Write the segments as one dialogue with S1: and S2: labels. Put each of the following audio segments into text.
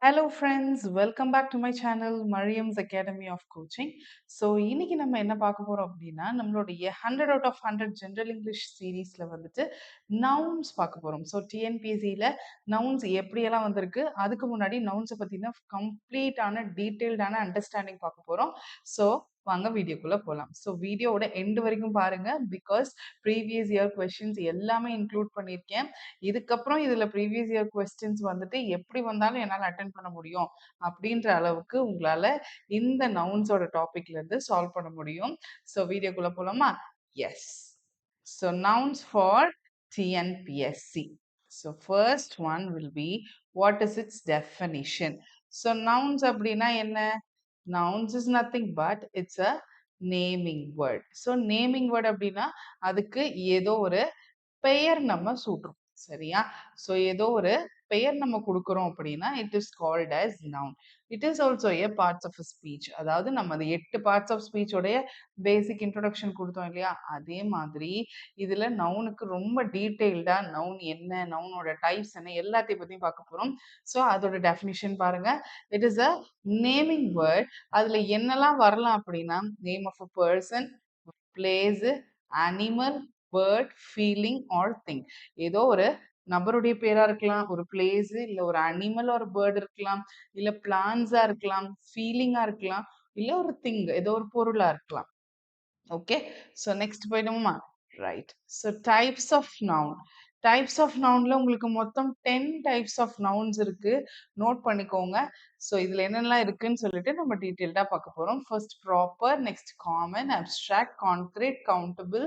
S1: Hello friends, welcome back to my channel Mariam's Academy of Coaching. So இன்னைக்கு நம்ம என்ன பார்க்க போறோம் அப்படின்னா நம்மளுடைய 100 out of 100 ஜென்ரல் இங்கிலீஷ் சீரீஸ்ல வந்துட்டு நவுன்ஸ் பார்க்க போறோம். ஸோ டிஎன்பிஎஸ்சியில் நவுன்ஸ் எப்படியெல்லாம் வந்திருக்கு, அதுக்கு முன்னாடி நவுன்ஸை பற்றின கம்ப்ளீட்டான டீட்டெயில்டான அண்டர்ஸ்டாண்டிங் பார்க்க போறோம். ஸோ வாங்க வீடியோக்குள்ள போகலாம். ஸோ வீடியோவோட எண்டு வரைக்கும் பாருங்க, பிகாஸ் ப்ரீவியஸ் இயர் கொஸ்டின்ஸ் எல்லாமே இன்க்ளூட் பண்ணியிருக்கேன். இதுக்கப்புறம் இதுல ப்ரீவியஸ் இயர் கொஸ்டின்ஸ் வந்துட்டு எப்படி வந்தாலும் என்னால் அட்டன் பண்ண முடியும் அப்படின்ற அளவுக்கு உங்களால இந்த நவுன்ஸோட டாபிக்ல இருந்து சால்வ் பண்ண முடியும். ஸோ வீடியோக்குள்ள போலாமா? Yes. So nouns for TNPSC. So first one will be what is it's definition. So nouns அப்படின்னா என்ன? Nouns is nothing but it's a naming word. So naming word அப்படின்னா அதுக்கு ஏதோ ஒரு பெயர் நம்ம சூட்டுறோம், சரியா? ஸோ ஏதோ ஒரு பெயர் நம்ம கொடுக்குறோம் அப்படின்னா it is called as noun. It is also a parts of speech. அதாவது நம்ம அந்த 8 பார்ட்ஸ் ஆஃப் ஸ்பீச்சோடைய பேசிக் இன்ட்ரோடக்ஷன் கொடுத்தோம் இல்லையா, அதே மாதிரி இதுல நவுனுக்கு ரொம்ப டீட்டெயில்டா நவுன் என்ன, நவுனோட டைப்ஸ் என்ன, எல்லாத்தையும் பத்தியும் பார்க்க போறோம். ஸோ அதோட டெஃபினிஷன் பாருங்க. It is a naming word. அதுல என்னெல்லாம் வரலாம் அப்படின்னா name of a person, place, animal, bird, feeling or thing. ஏதோ ஒரு நபருடைய பேரா இருக்கலாம், ஒரு பிளேஸ், இல்ல ஒரு அனிமல் ஒரு பேர்ட் இருக்கலாம், இல்ல பிளான்ஸா இருக்கலாம், ஃபீலிங்கா இருக்கலாம், இல்ல ஒரு திங் ஏதோ ஒரு பொருளா இருக்கலாம். ஓகே, ஸோ நெக்ஸ்ட் போயிடுமா? Right. So types of noun. Types of நவுன்ல உங்களுக்கு மொத்தம் 10 டைப்ஸ் ஆஃப் நவுன்ஸ் இருக்கு, நோட் பண்ணிக்கோங்க. ஸோ இதுல என்னெல்லாம் இருக்குன்னு சொல்லிட்டு நம்ம டீட்டெயில்டா பார்க்க போறோம். First proper, next common, abstract, concrete, countable,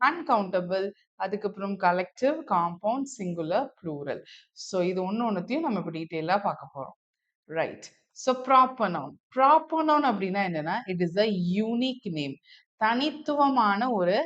S1: uncountable, அதுக்கப்புறம் collective, compound, singular, plural. So இது ஒன்னொன்னுத்தையும் நம்ம இப்போ டீட்டெயிலா பார்க்க போறோம். Right. So proper noun. Proper noun அப்படின்னா என்னன்னா it is a unique name. தனித்துவமான ஒரு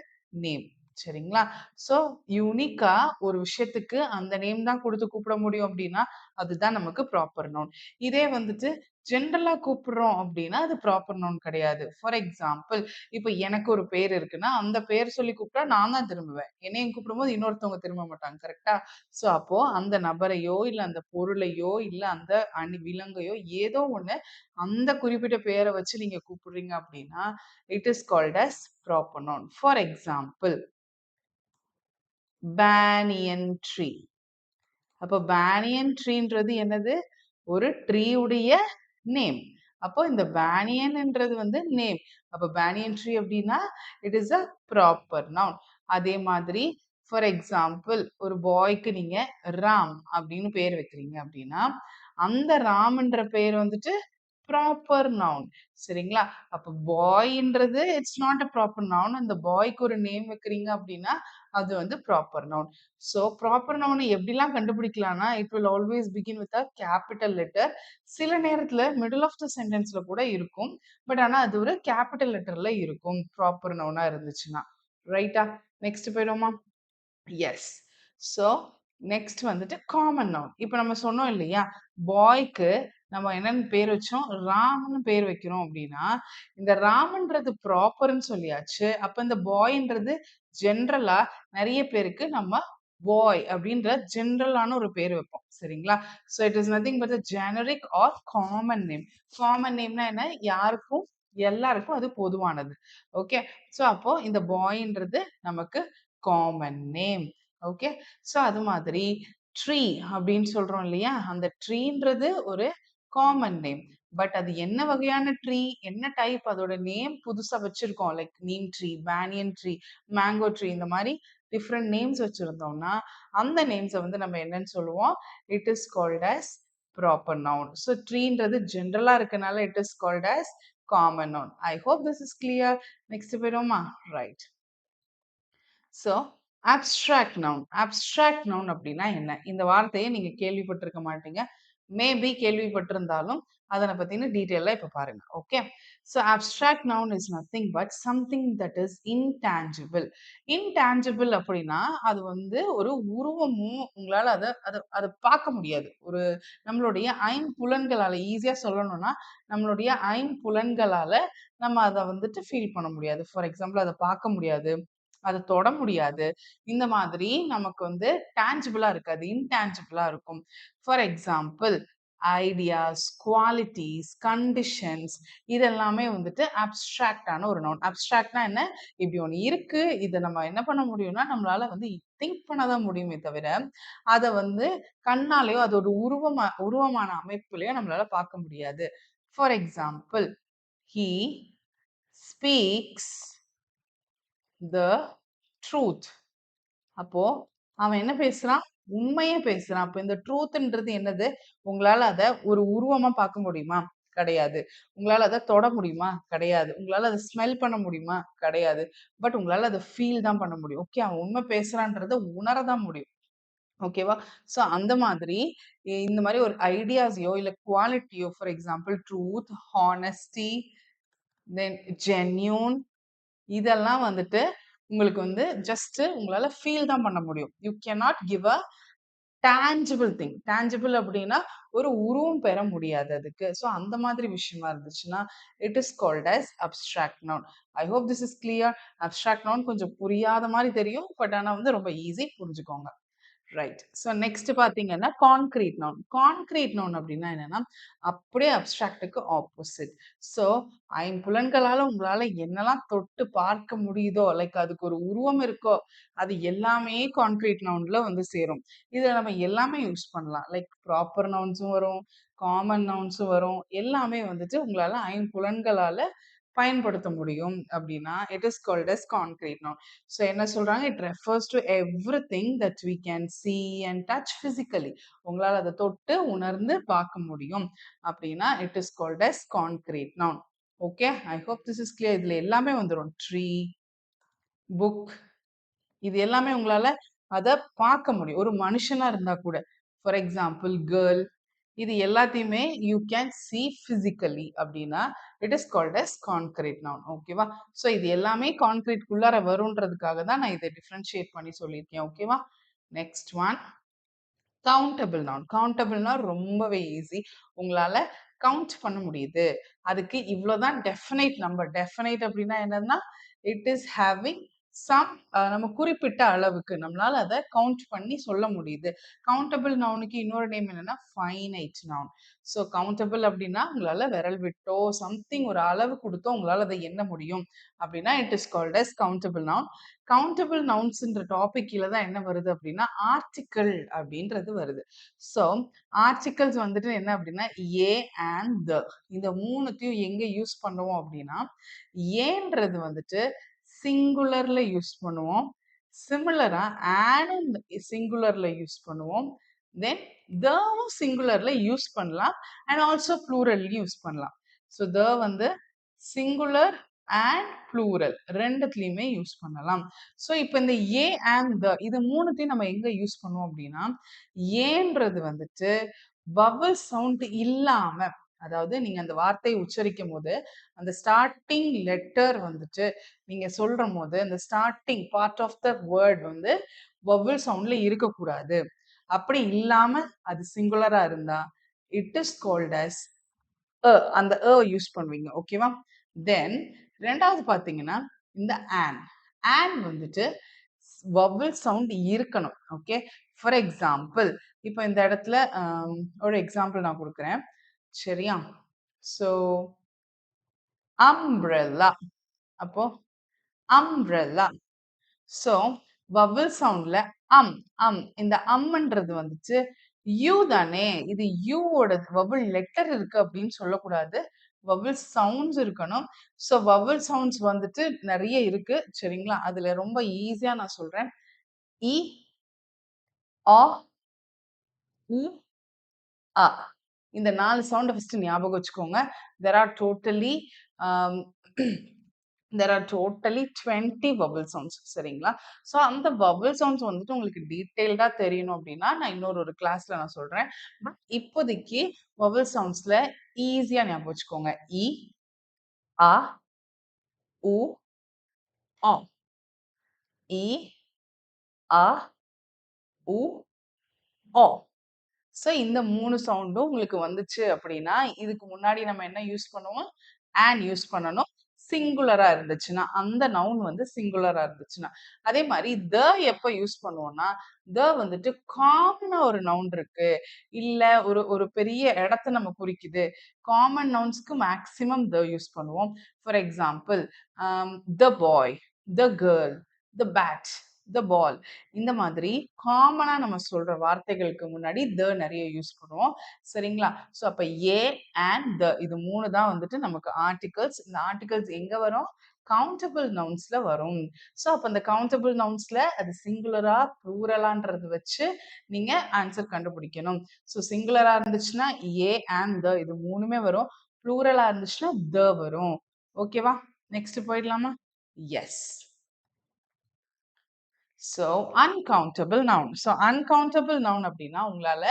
S1: நேம், சரிங்களா? ஸோ யூனிக்கா ஒரு விஷயத்துக்கு அந்த நேம் தான் கொடுத்து கூப்பிட முடியும் அப்படின்னா அதுதான் நமக்கு ப்ராப்பர் நவுன். இதே வந்துட்டு ஜென்ரலா கூப்பிடுறோம் அப்படின்னா அது ப்ராப்பர் நவுன் கிடையாது. ஃபார் எக்ஸாம்பிள், இப்போ எனக்கு ஒரு பேர் இருக்குன்னா அந்த பேர் சொல்லி கூப்பிட்டா நான் தான் திரும்புவேன். என்னையும் கூப்பிடும்போது இன்னொருத்தவங்க திரும்ப மாட்டாங்க, கரெக்டா? ஸோ அப்போ அந்த நபரையோ இல்ல அந்த பொருளையோ இல்ல அந்த விலங்கையோ ஏதோ ஒண்ணு அந்த குறிப்பிட்ட பெயரை வச்சு நீங்க கூப்பிடுறீங்க அப்படின்னா it is called as proper noun. For example, banyan tree. அப்போ banyan ட்ரீன்றது என்னது? ஒரு ட்ரீயுடைய நேம். அப்போ இந்த banyanன்றது வந்து நேம். அப்போ banyan tree அப்படின்னா it is a proper noun. அதே மாதிரி ஃபார் எக்ஸாம்பிள் ஒரு பாய்க்கு நீங்க ராம் அப்படின்னு பேர் வைக்கிறீங்க அப்படின்னா அந்த ராம்ன்ற பேர் வந்துட்டு ப்ராப்பர் நவுன், சரிங்களா? அப்ப பாய்ன்றது it's not a proper noun. அந்த பாய்க்கு ஒரு நேம் வைக்கிறீங்க அப்படின்னா அது வந்து ப்ராப்பர் நவுன். ஸோ ப்ராப்பர் நவுனை எப்படிலாம் கண்டுபிடிக்கலாம்னா it will always begin with a capital letter. சில நேரத்துல மிடில் ஆஃப் த சென்டென்ஸ்ல கூட இருக்கும், பட் ஆனா அது ஒரு கேபிட்டல் லெட்டர்ல இருக்கும் ப்ராப்பர் நவுனா இருந்துச்சுன்னா. ரைட்டா? நெக்ஸ்ட் போயிடுவோமா? எஸ். ஸோ நெக்ஸ்ட் வந்துட்டு காமன் நவுன். இப்போ நம்ம சொன்னோம் இல்லையா, பாய்க்கு நம்ம என்னன்னு பேர் வச்சோம், ராம்னு பேர் வைக்கிறோம் அப்படின்னா இந்த ராமன்றது ப்ராப்பர்னு சொல்லியாச்சு. அப்ப இந்த பாய்ன்றது ஜென்ரலா நிறைய பேருக்கு நம்ம பாய் அப்படின்ற ஜென்ரலான ஒரு பேர் வைப்போம், சரிங்களா? So it is nothing but generic or common name. Common நேம்னா என்ன? யாருக்கும் எல்லாருக்கும் அது பொதுவானது. ஓகே, ஸோ அப்போ இந்த பாய்ன்றது நமக்கு காமன் நேம். ஓகே, ஸோ அது மாதிரி ட்ரீ அப்படின்னு சொல்றோம் இல்லையா, அந்த ட்ரீன்றது ஒரு காமன் நேம். பட் அது என்ன வகையான ட்ரீ, என்ன டைப், அதோட நேம் புதுசா வச்சிருக்கோம். Like neem tree, banyan tree, mango tree, இந்த மாதிரி டிஃப்ரெண்ட் நேம்ஸ் வச்சிருந்தோம்னா அந்த நேம்ஸை வந்து நம்ம என்னன்னு சொல்லுவோம்? It is called as proper noun. So ட்ரீன்றது ஜென்ரலா இருக்கனால it is called as common noun. I hope this is clear. Next போயிடுவோமா? Right. So abstract noun. Abstract noun அப்படின்னா என்ன? இந்த வார்த்தையை நீங்க கேள்விப்பட்டிருக்க மாட்டீங்க, மேபி கேள்விப்பட்டிருந்தாலும் அதனை பத்தின டீட்டெயிலாக இப்போ பாருங்க. Okay, so abstract noun is nothing but something that is intangible. Intangible அப்படின்னா அது வந்து ஒரு உருவமும் உங்களால் அதை அதை அதை பார்க்க முடியாது. ஒரு நம்மளுடைய ஐம்புலன்களால ஈஸியா சொல்லணும்னா நம்மளுடைய ஐம்புலன்களால நம்ம அதை வந்துட்டு ஃபீல் பண்ண முடியாது. ஃபார் எக்ஸாம்பிள் அதை பார்க்க முடியாது, அதை தொட முடியாது. இந்த மாதிரி நமக்கு வந்து டான்ஜிபிளா இருக்காது, இன்டான்ஜிபிளா இருக்கும். For example ideas, qualities, conditions இதெல்லாமே வந்துட்டு அப்ஸ்ட்ராக்டான ஒரு நவுன். அப்ஸ்ட்ராக்ட்னா என்ன? இப்படி ஒண்ணு இருக்கு. இத நம்ம என்ன பண்ண முடியும்னா, நம்மளால வந்து திங்க் பண்ண தான் முடியுமே தவிர, அத வந்து கண்ணாலயோ, அது ஒரு உருவமான அமைப்புலயோ நம்மளால பார்க்க முடியாது. For example, he speaks the truth. அப்போ அவன் என்ன பேசுறான்? உண்மைய பேசுறான். அப்ப இந்த ட்ரூத்ன்றது என்னது? உங்களால அத ஒரு உருவமா பார்க்க முடியுமா? கிடையாது. உங்களால அத தொட முடியுமா? கிடையாது. உங்களால அத ஸ்மெல் பண்ண முடியுமா? கிடையாது. பட் உங்களால அத ஃபீல் தான் பண்ண முடியும். ஓகே, அவன் உண்மை பேசுறான்றத உணர தான் முடியும். ஓகேவா? ஸோ அந்த மாதிரி இந்த மாரி ஒரு ஐடியாஸையோ, இல்ல குவாலிட்டியோ for example truth, honesty, then genuine இதெல்லாம் வந்துட்டு உங்களுக்கு வந்து ஜஸ்ட் உங்களால ஃபீல் தான் பண்ண முடியும். You cannot give a tangible thing. Tangible அப்படின்னா ஒரு உருவம் பெற முடியாது அதுக்கு. ஸோ அந்த மாதிரி விஷயமா இருந்துச்சுன்னா it is called as abstract noun. I hope this is clear. Abstract noun கொஞ்சம் புரியாத மாதிரி தெரியும். பட் ஆனா வந்து ரொம்ப ஈஸி, புரிஞ்சுக்கோங்க. ரைட். ஸோ நெக்ஸ்ட் பார்த்தீங்கன்னா கான்கிரீட் நவுன். கான்கிரீட் நவுன் அப்படின்னா என்னன்னா அப்படியே அப்ஸ்ட்ராக்டுக்கு ஆப்போசிட். ஸோ ஐம்புலன்களால உங்களால என்னெல்லாம் தொட்டு பார்க்க முடியுதோ, லைக் அதுக்கு ஒரு உருவம் இருக்கோ, அது எல்லாமே கான்கிரீட் நவுன்ல வந்து சேரும். இதில் நம்ம எல்லாமே யூஸ் பண்ணலாம். லைக் ப்ராப்பர் நவுன்ஸும் வரும், காமன் நவுன்ஸும் வரும். எல்லாமே வந்துட்டு உங்களால ஐம்புலன்களால பயன்படுத்த முடியும் அப்படின்னா it is called as concrete noun. So என்ன சொல்றாங்க? It refers to everything that we can see and touch physically. உங்களால அதை தொட்டு உணர்ந்து பார்க்க முடியும் அப்படின்னா it is called as concrete noun. Okay, I hope this is clear. இதுல எல்லாமே வந்துடும். ட்ரீ, புக், இது எல்லாமே உங்களால அதை பார்க்க முடியும். ஒரு மனுஷனா இருந்தா கூட, ஃபார் எக்ஸாம்பிள் கேர்ள், இது எல்லாத்தையுமே யூ கேன் see physically அப்படின்னா it is called as concrete noun. ஓகேவா? ஸோ இது எல்லாமே கான்கிரீட் குள்ளார வரும்ன்றதுக்காக தான் நான் இதை டிஃப்ரென்ஷியேட் பண்ணி சொல்லியிருக்கேன். ஓகேவா? Next one countable noun. கவுண்டபிள்னா ரொம்பவே ஈஸி. உங்களால கவுண்ட் பண்ண முடியுது. அதுக்கு இவ்வளவுதான் டெஃபினைட் நம்பர். டெஃபினைட் அப்படின்னா என்னன்னா இட் இஸ் ஹேவிங் சம், நம்ம குறிப்பிட்ட அளவுக்கு நம்மளால அதை கவுண்ட் பண்ணி சொல்ல முடியுது. கவுண்டபிள் நவுனுக்கு இன்னொரு நேம் என்னன்னா ஃபைனைட் நவுன். ஸோ கவுண்டபிள் அப்படின்னா உங்களால விரல் விட்டோ சம்திங் ஒரு அளவு கொடுத்தோ உங்களால அதை எண்ண முடியும் அப்படின்னா it is called as countable noun. Countable நவுன்ஸ்ன்ற டாபிக் கீழே தான் என்ன வருது அப்படின்னா ஆர்டிக்கிள் அப்படின்றது வருது. ஸோ ஆர்டிகல்ஸ் வந்துட்டு என்ன அப்படின்னா ஏ அண்ட் த, இந்த மூணுத்தையும் எங்க யூஸ் பண்ணுவோம் அப்படின்னா ஏன்றது வந்துட்டு சிங்குலர்ல யூஸ் பண்ணுவோம். சிமிலரா ஆண்ட் சிங்குலர்ல யூஸ் பண்ணுவோம். தென் தவும் சிங்குலர்ல யூஸ் பண்ணலாம் அண்ட் ஆல்சோ ப்ளூரல் யூஸ் பண்ணலாம். ஸோ த வந்து சிங்குலர் அண்ட் ப்ளூரல் ரெண்டுத்துலயுமே யூஸ் பண்ணலாம். ஸோ இப்போ இந்த ஏ அண்ட் த இது மூணுத்தையும் நம்ம எங்க யூஸ் பண்ணுவோம் அப்படின்னா ஏன்றது வந்துட்டு வவல் சவுண்ட் இல்லாம, அதாவது நீங்க அந்த வார்த்தையை உச்சரிக்கும் போது அந்த ஸ்டார்டிங் லெட்டர் வந்துட்டு நீங்க சொல்ற போது அந்த starting part of the word வந்து வவல் சவுண்ட்ல இருக்கக்கூடாது. அப்படி இல்லாம அது சிங்குலரா இருந்தா இட் இஸ் கால்ட் அஸ் அந்த யூஸ் பண்ணுவீங்க. ஓகேவா? தென் ரெண்டாவது பாத்தீங்கன்னா இந்த ஆன் வந்துட்டு வவல் சவுண்ட் இருக்கணும். ஓகே, ஃபார் எக்ஸாம்பிள் இப்போ இந்த இடத்துல ஒரு எக்ஸாம்பிள் நான் கொடுக்குறேன். சரியா? So umbrella. அப்போ அம்ப்ரெல்லா. ஸோ வவல் சவுண்ட்ல அம் இந்த அம்ன்றது வந்துட்டு யூ தானே, இது யூவோட வவல் லெட்டர் இருக்கு அப்படின்னு சொல்லக்கூடாது. வவல் சவுண்ட்ஸ் இருக்கணும். ஸோ வவல் சவுண்ட்ஸ் வந்துட்டு நிறைய இருக்கு. சரிங்களா? அதுல ரொம்ப ஈஸியா நான் சொல்றேன். இ, ஆ, உ, அ. இந்த 4 சவுண்ட ஃபர்ஸ்ட் ஞாபகம் வச்சுக்கோங்க. there are totally um, there are totally 20 vowel sounds. சரிங்களா? ஸோ அந்த vowel sounds வந்துட்டு உங்களுக்கு டீட்டெயில்டா தெரியணும் அப்படின்னா நான் இன்னொரு கிளாஸ்ல நான் சொல்றேன். பட் இப்போதைக்கு vowel soundsல ஈஸியா ஞாபகம் வச்சுக்கோங்க. இ, ஆ, உ, ஆ. இ, ஆ, உ, ஆ. ஸோ இந்த 3 சவுண்டும் உங்களுக்கு வந்துச்சு அப்படின்னா இதுக்கு முன்னாடி நம்ம என்ன யூஸ் பண்ணுவோம்? ஆன் யூஸ் பண்ணணும். சிங்குலரா இருந்துச்சுன்னா, அந்த நவுன் வந்து சிங்குலரா இருந்துச்சுன்னா. அதே மாதிரி எப்ப யூஸ் பண்ணுவோம்னா, வந்துட்டு காமனா ஒரு நவுன் இருக்கு, இல்ல ஒரு ஒரு பெரிய இடத்த நம்ம குறிக்குது. காமன் நவுன்ஸ்க்கு மேக்ஸிமம் யூஸ் பண்ணுவோம். For example, the boy, the girl, the bat, the ball, இந்த மாதிரி காமனா நம்ம சொல்ற வார்த்தைகளுக்கு முன்னாடி நிறைய யூஸ் பண்ணுவோம். சரிங்களா? ஸோ அப்ப ஏ அண்ட் இது 3 தான் வந்துட்டு நமக்கு ஆர்டிகல்ஸ். இந்த ஆர்டிகல்ஸ் எங்க வரும்? கவுண்டபிள் நவுன்ஸ்ல வரும். ஸோ அப்ப அந்த கவுண்டபிள் நவுன்ஸ்ல அது சிங்குலரா ப்ளூரலான்றது வச்சு நீங்க ஆன்சர் கண்டுபிடிக்கணும். ஸோ சிங்குலரா இருந்துச்சுன்னா ஏ அண்ட் இது 3மே வரும். ப்ளூரலா இருந்துச்சுன்னா வரும். ஓகேவா? நெக்ஸ்ட் போயிடலாமா? Yes. So uncountable noun. So uncountable noun அப்படின்னா உங்களால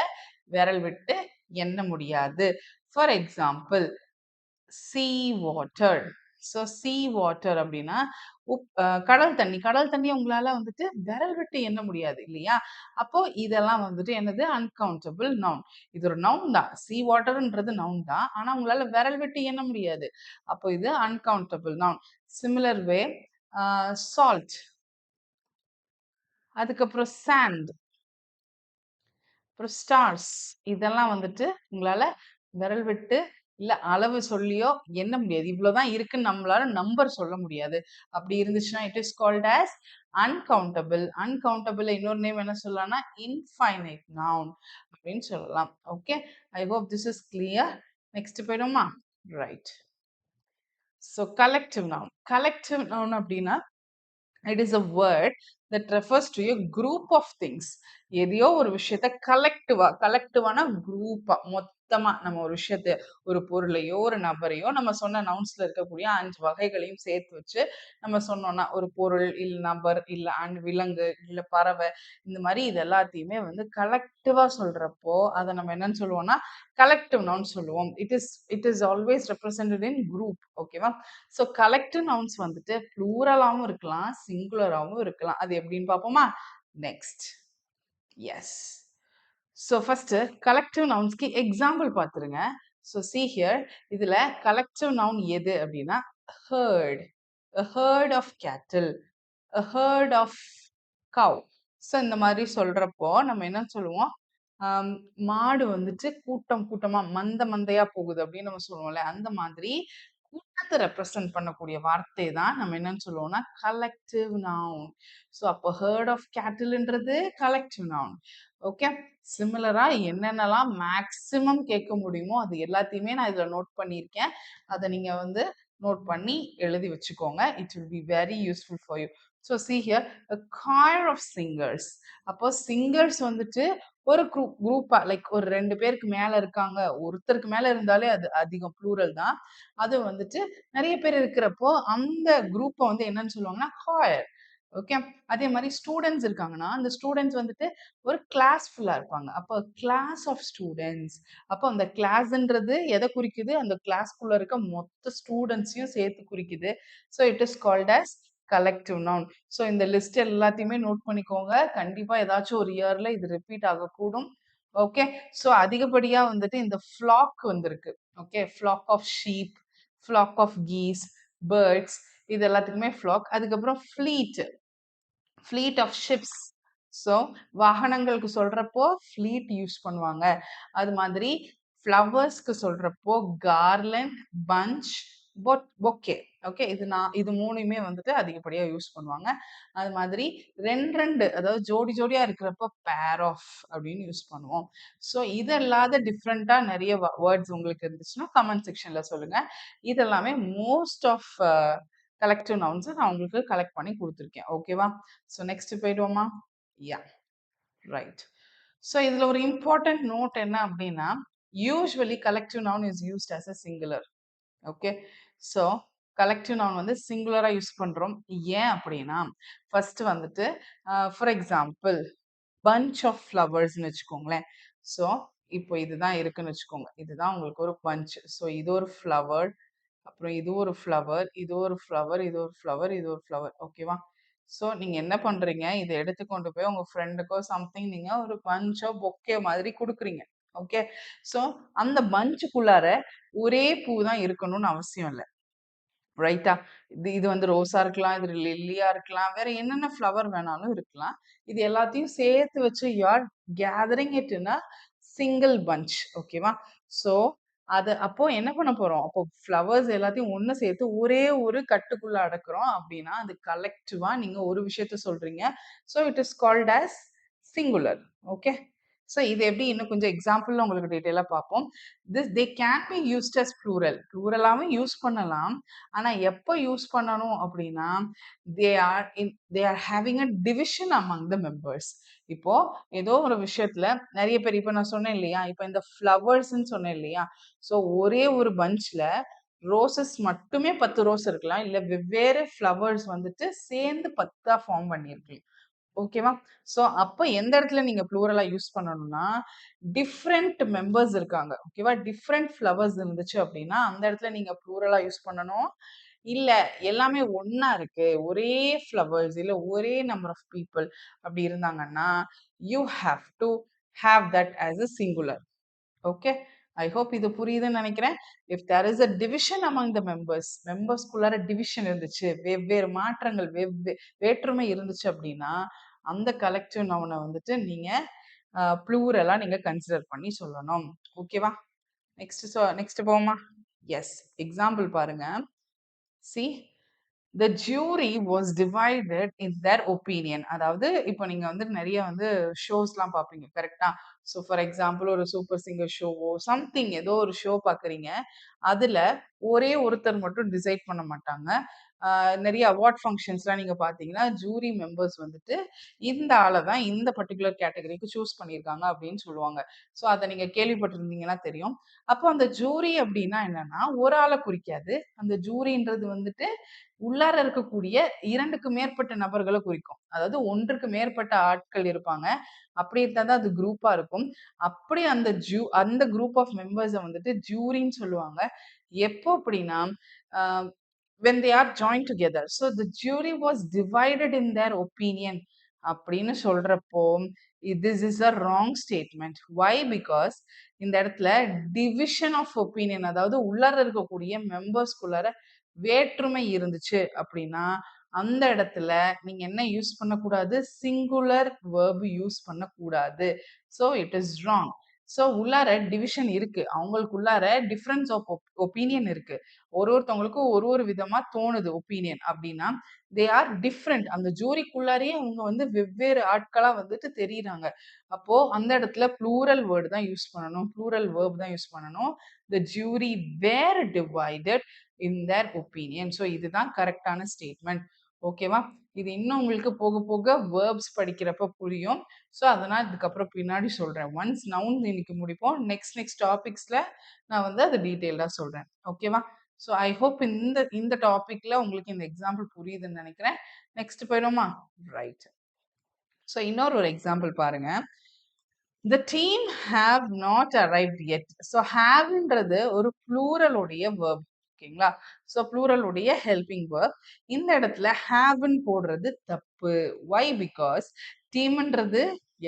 S1: விரல் விட்டு எண்ண முடியாது. For example, sea water. So sea water அப்படின்னா கடல் தண்ணி. கடல் தண்ணி உங்களால வந்துட்டு விரல் விட்டு எண்ண முடியாது இல்லையா? அப்போ இதெல்லாம் வந்துட்டு என்னது? Uncountable noun. இது ஒரு நவுன் தான். சீ வாட்டர்ன்றது நவுன் தான். ஆனா உங்களால விரல் விட்டு எண்ண முடியாது. அப்போ இது அன்கவுண்டபிள் நவுன். சிமிலர் வே, சால்ட், அதுக்கப்புறம் சாண்ட், அப்புறம் ஸ்டார்ஸ், இதெல்லாம் வந்துட்டு உங்களால விரல் விட்டு இல்ல அளவு சொல்லியோ எண்ண முடியாது. இவ்வளவுதான் இருக்குன்னு நம்மளால நம்பர் சொல்ல முடியாது. அப்படி இருந்துச்சுன்னா it is called as uncountable. Uncountable இன்னொரு நேம் என்ன சொல்லலாம்னா இன்ஃபைனைட் நவுன் அப்படின்னு சொல்லலாம். Okay, I hope this is clear. Next போயிடுமா? Right. So collective noun. Collective noun அப்படின்னா it is a word that refers to a group of things. எதையோ ஒரு விஷயத்த கலெக்டிவான குரூப்பா மொத்தமா நம்ம ஒரு விஷயத்த, ஒரு பொருளையோ ஒரு நபரையோ நம்ம சொன்ன நவுன்ஸ்ல இருக்கக்கூடிய 5 வகைகளையும் சேர்த்து வச்சு நம்ம சொன்னோம்னா ஒரு பொருள் இல்ல நபர் இல்ல விலங்கு இல்ல பறவை, இந்த மாதிரி இது எல்லாத்தையுமே வந்து கலெக்டிவா சொல்றப்போ அதை நம்ம என்னன்னு சொல்லுவோம்னா கலெக்டிவ் நவுன் சொல்லுவோம். It is always represented in group. ஓகேவா? ஸோ கலெக்டிவ் நவுன்ஸ் வந்துட்டு ப்ளூரலாகவும் இருக்கலாம், சிங்குலராகவும் இருக்கலாம். அது எப்படின்னு பார்ப்போமா? Next. Yes. So first collective நவுன்ஸ்க்கு எக்ஸாம்பிள் பார்த்துருங்க. ஸோ see here, இதுல கலெக்டிவ் நவுன் எது அப்படின்னா herd, a herd of cattle, a herd of cow. So இந்த மாதிரி சொல்றப்போ நம்ம என்ன சொல்லுவோம்? மாடு வந்துட்டு கூட்டம் கூட்டமா மந்தையா போகுது அப்படின்னு நம்ம சொல்லுவோம்ல, அந்த மாதிரி கூட்டத்தை ரெப்ரசன்ட் பண்ணக்கூடிய வார்த்தை தான் நம்ம என்னன்னு சொல்லுவோம்னா கலெக்டிவ் நவுன். ஸோ அப்போ ஹர்ட் ஆஃப் கேட்டில்ன்றது கலெக்டிவ் நவுன். ஓகே, சிமிலரா என்னென்னலாம் மேக்சிமம் கேட்க முடியுமோ அது எல்லாத்தையுமே நான் இதுல நோட் பண்ணியிருக்கேன். அதை நீங்க வந்து நோட் பண்ணி எழுதி வச்சுக்கோங்க. It will be very useful for you. So see here, a choir of singers. அப்போ சிங்கர்ஸ் வந்துட்டு ஒரு குரூப்பா லைக் ஒரு 2 பேருக்கு மேல இருக்காங்க, ஒருத்தருக்கு மேல இருந்தாலே அது அதிகம், ப்ளூரல் தான். அது வந்துட்டு நிறைய பேர் இருக்கிறப்போ அந்த குரூப்பை வந்து என்னன்னு சொல்லுவாங்கன்னா choir. ஓகே, அதே மாதிரி ஸ்டூடெண்ட்ஸ் இருக்காங்கன்னா அந்த ஸ்டூடெண்ட்ஸ் வந்துட்டு ஒரு கிளாஸ் ஃபுல்லா இருப்பாங்க. அப்போ கிளாஸ் ஆஃப் ஸ்டூடெண்ட்ஸ். அப்போ அந்த கிளாஸ்ன்றது எதை குறிக்குது? அந்த கிளாஸ்க்குள்ள இருக்க மொத்த ஸ்டூடெண்ட்ஸையும் சேர்த்து குறிக்குது. So it is called as collective noun. So இந்த லிஸ்ட் எல்லாத்தையுமே நோட் பண்ணிக்கோங்க. கண்டிப்பா ஏதாச்சும் ஒரு இயர்ல இது ரிப்பீட் ஆகக்கூடும். ஓகே, ஸோ அதிகப்படியா வந்துட்டு இந்த ஃப்ளாக் வந்திருக்கு. Okay, flock of sheep, flock of geese, birds, இது எல்லாத்துக்குமே ஃப்ளாக். அதுக்கப்புறம் fleet, fleet of ships. So வாகனங்களுக்கு சொல்றப்போ ஃப்ளீட் யூஸ் பண்ணுவாங்க. அது மாதிரி ஃப்ளவர்ஸ்க்கு சொல்றப்போ கார்லண்ட், பஞ்ச், பொக்கே. ஓகே, இது 3மே வந்துட்டு அதிகப்படியா யூஸ் பண்ணுவாங்க. அது மாதிரி 2 அதாவது ஜோடி ஜோடியா இருக்கிறப்போ பேர் ஆஃப் அப்படின்னு யூஸ் பண்ணுவோம். ஸோ இது இல்லாத டிஃப்ரெண்டா நிறைய வேர்ட்ஸ் உங்களுக்கு இருந்துச்சுன்னா கமெண்ட் செக்ஷன்ல சொல்லுங்க. இதெல்லாமே மோஸ்ட் ஆஃப் கலெக்டிவ் நவுன்ஸ் நான் உங்களுக்கு கலெக்ட் பண்ணி கொடுத்துருக்கேன். ஓகேவா? ஸோ நெக்ஸ்ட் போயிடுவோமா? Yeah, right. ஸோ இதுல ஒரு இம்பார்ட்டன்ட் நோட் என்ன அப்படின்னா usually collective noun is used as a singular. Okay, so collective noun வந்து சிங்குலரா யூஸ் பண்றோம். ஏன் அப்படின்னா ஃபர்ஸ்ட் வந்துட்டு ஃபார் எக்ஸாம்பிள் பஞ்ச் ஆஃப் ஃப்ளவர்ஸ்னு வச்சுக்கோங்களேன். ஸோ இப்போ இதுதான் இருக்குன்னு வச்சுக்கோங்க. இதுதான் உங்களுக்கு ஒரு பஞ்ச். ஸோ இது ஒரு ஃப்ளவர், அப்புறம் இது ஒரு ஃப்ளவர், இது ஒரு ஃப்ளவர், இது ஒரு ஃப்ளவர், இது ஒரு ஃப்ளவர். ஓகேவா? ஸோ நீங்க என்ன பண்றீங்க? இதை எடுத்து கொண்டு போய் உங்க ஃப்ரெண்டுக்கோ சம்திங் நீங்க ஒரு பஞ்சோ பொக்கே மாதிரி கொடுக்குறீங்க. ஓகே, ஸோ அந்த பஞ்சுக்குள்ளார ஒரே பூ தான் இருக்கணும்னு அவசியம் இல்லை. ரைட்டா? இது வந்து ரோஸா இருக்கலாம், இது லில்லியா இருக்கலாம், வேற என்னென்ன ஃப்ளவர் வேணாலும் இருக்கலாம். இது எல்லாத்தையும் சேர்த்து வச்சு you are gathering it in a single bunch. ஓகேவா? ஸோ அது அப்போ என்ன பண்ண போறோம்? அப்போ ஃப்ளவர்ஸ் எல்லாத்தையும் ஒண்ணு சேர்த்து ஒரே ஒரு கட்டுக்குள்ள அடக்குறோம் அப்படின்னா, அது கலெக்டிவா நீங்க ஒரு விஷயத்த சொல்றீங்க. So it is called as singular. Okay? So இது எப்படி இன்னும் கொஞ்சம் எக்ஸாம்பிள்ல உங்களுக்கு டீட்டெயிலா பார்ப்போம். They can be used as plural. ப்ளூரலாவும் யூஸ் பண்ணலாம். ஆனா எப்ப யூஸ் பண்ணணும் அப்படின்னா, they are having a division among the members. இப்போ ஏதோ ஒரு விஷயத்துல நிறைய பேர் இப்ப நான் சொன்னேன் இல்லையா? இப்ப இந்த ஃப்ளவர்ஸ்ன்னு சொன்னேன் இல்லையா? ஸோ ஒரே ஒரு பஞ்ச்ல ரோசஸ் மட்டுமே 10 ரோஸ் இருக்கலாம். இல்ல வெவ்வேறு ஃப்ளவர்ஸ் வந்துட்டு சேர்ந்து 10ஆ ஃபார்ம் பண்ணியிருக்கலாம். ஓகேவா? ஸோ அப்ப எந்த இடத்துல நீங்க ப்ளூரலா யூஸ் பண்ணணும்னா, டிஃபரெண்ட் மெம்பர்ஸ் இருக்காங்க. ஓகேவா? டிஃபரெண்ட் ஃப்ளவர்ஸ் இருந்துச்சு அப்படின்னா, அந்த இடத்துல நீங்க ப்ளூரலா யூஸ் பண்ணணும். இல்ல எல்லாமே ஒண்ணா இருக்கு. ஒரே ஃப்ளவர்ஸ் இல்ல ஒரே நம்பர் ஆஃப் பீப்பிள் அப்படி இருந்தாங்கன்னா, you have to have that as a singular. Okay. I hope இது புரியுதுன்னு நினைக்கிறேன். If there is a division among the மெம்பர்ஸ்குள்ளார டிவிஷன் இருந்துச்சு, வெவ்வேறு மாற்றங்கள், வேற்றுமை இருந்துச்சு அப்படின்னா, அந்த கலெக்டிவ் நவுனை வந்துட்டு நீங்க ப்ளூரலா நீங்க கன்சிடர் பண்ணி சொல்லணும். ஓகேவா? நெக்ஸ்ட் போமா? எஸ். எக்ஸாம்பிள் பாருங்க. See the jury was divided in their opinion. அதாவது இப்போ நீங்க வந்து நிறைய வந்து ஷோஸ்லாம் பார்ப்பீங்க கரெக்டா? ஸோ ஃபார் எக்ஸாம்பிள் ஒரு சூப்பர் சிங்கர் ஷோவோ சம்திங் ஏதோ ஒரு ஷோ பார்க்குறீங்க. அதுல ஒரே ஒருத்தர் மட்டும் டிசைட் பண்ண மாட்டாங்க. நிறைய அவார்ட் ஃபங்க்ஷன்ஸ்லாம் நீங்க பார்த்தீங்கன்னா, ஜூரி மெம்பர்ஸ் வந்துட்டு இந்த ஆளை தான் இந்த பர்ட்டிகுலர் கேட்டகரிக்கு சூஸ் பண்ணியிருக்காங்க அப்படின்னு சொல்லுவாங்க. ஸோ அதை நீங்க கேள்விப்பட்டிருந்தீங்கன்னா தெரியும். அப்போ அந்த ஜூரி அப்படின்னா என்னன்னா, ஒரு ஆளை குறிக்காது. அந்த ஜூரின்றது வந்துட்டு உள்ளார இருக்கக்கூடிய 2க்கு மேற்பட்ட நபர்களை குறிக்கும். அதாவது 1க்கு மேற்பட்ட ஆட்கள் இருப்பாங்க. அப்படி இருந்தா தான் அது குரூப்பா இருக்கும். அப்படி அந்த குரூப் ஆஃப் மெம்பர்ஸ வந்துட்டு ஜூரின்னு சொல்லுவாங்க. எப்போ அப்படின்னா, அ when they are joined together. So the jury was divided in their opinion அப்படின்னு சொல்றப்போ, this is a wrong statement. Why? Because இந்த இடத்துல டிவிஷன் ஆஃப் ஒப்பீனியன், அதாவது உள்ளார இருக்கக்கூடிய மெம்பர்ஸ்குள்ளார வேற்றுமை இருந்துச்சு அப்படின்னா, அந்த இடத்துல நீங்க என்ன யூஸ் பண்ணக்கூடாது? சிங்குலர் வேர்ப் யூஸ் பண்ணக்கூடாது. So it is wrong. So உள்ளார டிவிஷன் இருக்கு. அவங்களுக்குள்ளார டிஃபரன்ஸ் ஆஃப் ஒப்பீனியன் இருக்கு. ஒருத்தவங்களுக்கும் ஒரு விதமா தோணுது ஒப்பீனியன் அப்படின்னா, தே ஆர் டிஃப்ரெண்ட். அந்த ஜூரிக்குள்ளாரயே அவங்க வந்து வெவ்வேறு ஆட்களா வந்துட்டு தெரியுறாங்க. அப்போ அந்த இடத்துல ப்ளூரல் வேர்டு தான் யூஸ் பண்ணணும். ப்ளூரல் வேர்ப் தான் யூஸ் பண்ணணும். The jury were divided in their opinion. So இதுதான் கரெக்டான ஸ்டேட்மெண்ட். ஓகேவா? இது இன்னும் உங்களுக்கு போக போக வேர்ப்ஸ் படிக்கிறப்ப புரியும். ஸோ அதனால் இதுக்கப்புறம் பின்னாடி சொல்றேன். ஒன்ஸ் நவுன் இன்னைக்கு முடிப்போம். நெக்ஸ்ட் டாபிக்ஸ்ல நான் வந்து அது டீட்டெயில்டா சொல்றேன். ஓகேவா? ஸோ ஐ ஹோப் இந்த டாபிக்ல உங்களுக்கு இந்த எக்ஸாம்பிள் புரியுதுன்னு நினைக்கிறேன். நெக்ஸ்ட் போயிடுமா? ரைட். ஸோ இன்னொரு எக்ஸாம்பிள் பாருங்க. The team have not arrived yet. So haveன்றது ஒரு ப்ளூரலுடைய verb. ஓகேங்களா? ஸோ ப்ளூரலுடைய ஹெல்பிங் verb. இந்த இடத்துல haveன்னு போடுறது தப்பு. Why? Because டீம்ன்றது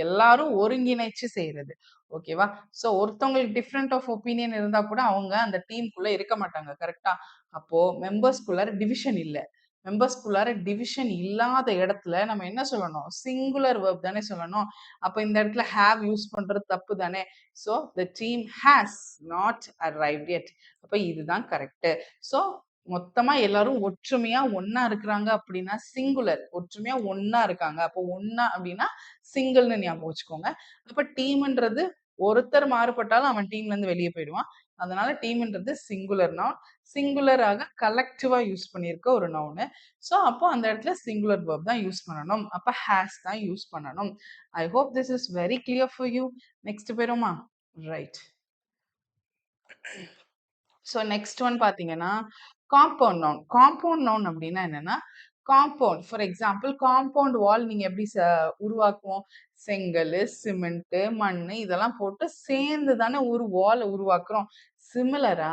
S1: எல்லாரும் ஒருங்கிணைச்சு செய்யறது. ஓகேவா? ஸோ ஒருத்தவங்களுக்கு டிஃப்ரெண்ட் ஆஃப் ஒப்பீனியன் இருந்தா கூட அவங்க அந்த டீமுக்குள்ள இருக்க மாட்டாங்க. கரெக்டா? அப்போ மெம்பர்ஸ்குள்ளார டிவிஷன் இல்ல. மெம்பர்ஸ்குள்ளார டிவிஷன் இல்லாத இடத்துல நம்ம என்ன சொல்லணும்? சிங்குலர் வேர்ப் தானே சொல்லணும். அப்ப இந்த இடத்துல ஹேவ் யூஸ் பண்றது தப்பு தானே. So the team has not arrived yet. அப்ப இதுதான் கரெக்ட். ஸோ மொத்தமா எல்லாரும் ஒற்றுமையா ஒன்னா இருக்கிறாங்க அப்படின்னா சிங்குலர். ஒற்றுமையா ஒன்னா இருக்காங்க. அப்போ ஒன்னா அப்படின்னா சிங்கிள்னு ஞாபகம் வச்சுக்கோங்க. அப்ப டீம்ன்றது ஒருத்தர் மாறுபட்டாலும் அவன் டீம்ல இருந்து வெளியே போயிடுவான். அதனால டீம்ன்றது சிங்குலர் நவுன். சிங்குலராக கலெக்டிவா யூஸ் பண்ணியிருக்க ஒரு நவுனு. ஸோ அப்போ அந்த இடத்துல சிங்குலர் வேர்ப் தான் யூஸ் பண்ணணும். அப்ப ஹேஸ் தான் யூஸ் பண்ணணும். ஐ hope this is very clear for you. Next போயிருமா? ரைட். ஸோ நெக்ஸ்ட் ஒன் பார்த்தீங்கன்னா காம்பவுண்ட் நவுன். காம்பவுண்ட் நவுன் அப்படின்னா என்னன்னா, compound for example compound wall நீங்க எப்படி உருவாக்குவோம்? செங்கல், சிமெண்ட், மண் இதெல்லாம் போட்டு சேர்ந்து தானே ஒரு வால் உருவாக்குறோம். சிமிலரா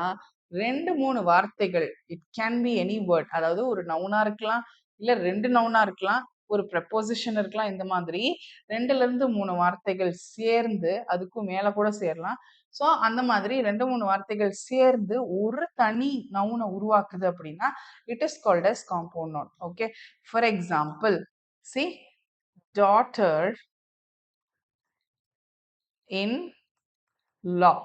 S1: 2-3 வார்த்தைகள், it can be any word, அதாவது ஒரு நவுனா இருக்கலாம், இல்ல 2 நவுனா இருக்கலாம், ஒரு ப்ரெப்போசிஷன் இருக்கலாம். இந்த மாதிரி 2ல இருந்து 3 வார்த்தைகள் சேர்ந்து, அதுக்கும் மேல கூட சேரலாம். ஸோ அந்த மாதிரி 2, 3 வார்த்தைகள் சேர்ந்து ஒரு தனி நவுன உருவாக்குது அப்படின்னா it is called as compound noun. Okay, for example see daughter in law,